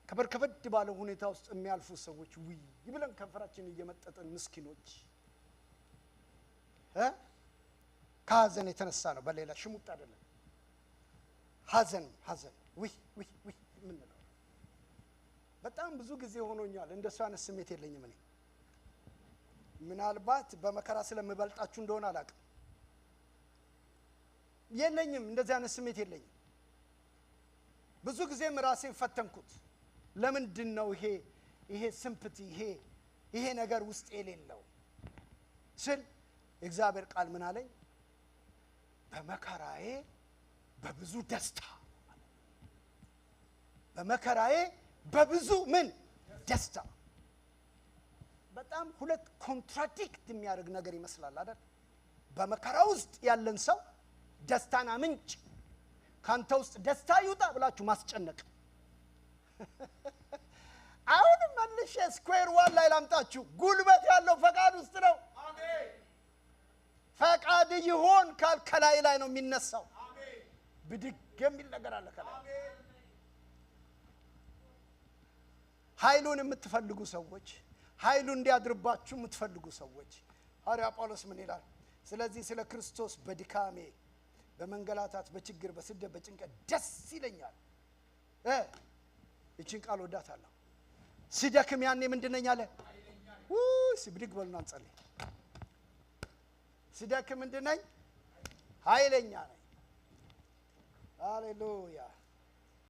ከበርከበድ ባለው ሁኔታ ውስጥ የሚያልፉ ሰዎች ውይ ይብለን ከንፈራችን እየመጠጠን ምስኪኖች ከሐዘን የተነሳ ነው። በሌላ ሽሙጥ አይደለም። ሐዘን ውይ ምን ነው? በጣም ብዙ ጊዜ ሆኖኛል እንደሱ አይነት ስሜት የለኝም እኔ። ምናልባት በመከራ ስለምበልጣችሁ እንደሆነ አላውቅም። የለኝም እንደዚህ አይነት ስሜት የለኝም። ብዙ ጊዜም ራሴን ፈተንኩት። ለምንድን ነው ይሄ ሲምፓቲ ይሄ ነገር ውስጥ የሌለው ስል እግዚአብሔር ቃል ምን አለኝ? በመከራዬ በብዙ ደስታ። በመከራዬ በብዙ ምን ደስታ። በጣም ሁለት ኮንትራዲክት የሚያደርግ ነገር ይመስላል አይደል? በመከራ ውስጥ ያለን ሰው ደስታና ምንጭ ካንተ ውስጥ ደስታ ይውጣ ብላችሁ ማስጨነቅ። አሁን መልሼ ስኩዌር ዋን ላይ ላምጣችሁ። ጉልበት ያለው ፈቃድ ውስጥ ነው። አሜን። ፈቃድ ይሆን ከላይ ላይ ነው የሚነሳው። አሜን። ብድግ የሚል ነገር አለ ከላይ። አሜን። ኃይሉን የምትፈልጉ ሰዎች፣ ኃይሉ እንዲያድርባችሁ የምትፈልጉ ሰዎች ሐዋርያ ጳውሎስ ምን ይላል? ስለዚህ ስለ ክርስቶስ በድካሜ በመንገላታት በችግር በስደት በጭንቀት ደስ ይለኛል። እቺን ቃል ወዳታለሁ። ሲደክም ያኔ ምንድነኝ አለ? ሲብድግ በሉና እንጸልይ። ሲደክም ምንድነኝ? ኃይለኛ ነኝ። ሃሌሉያ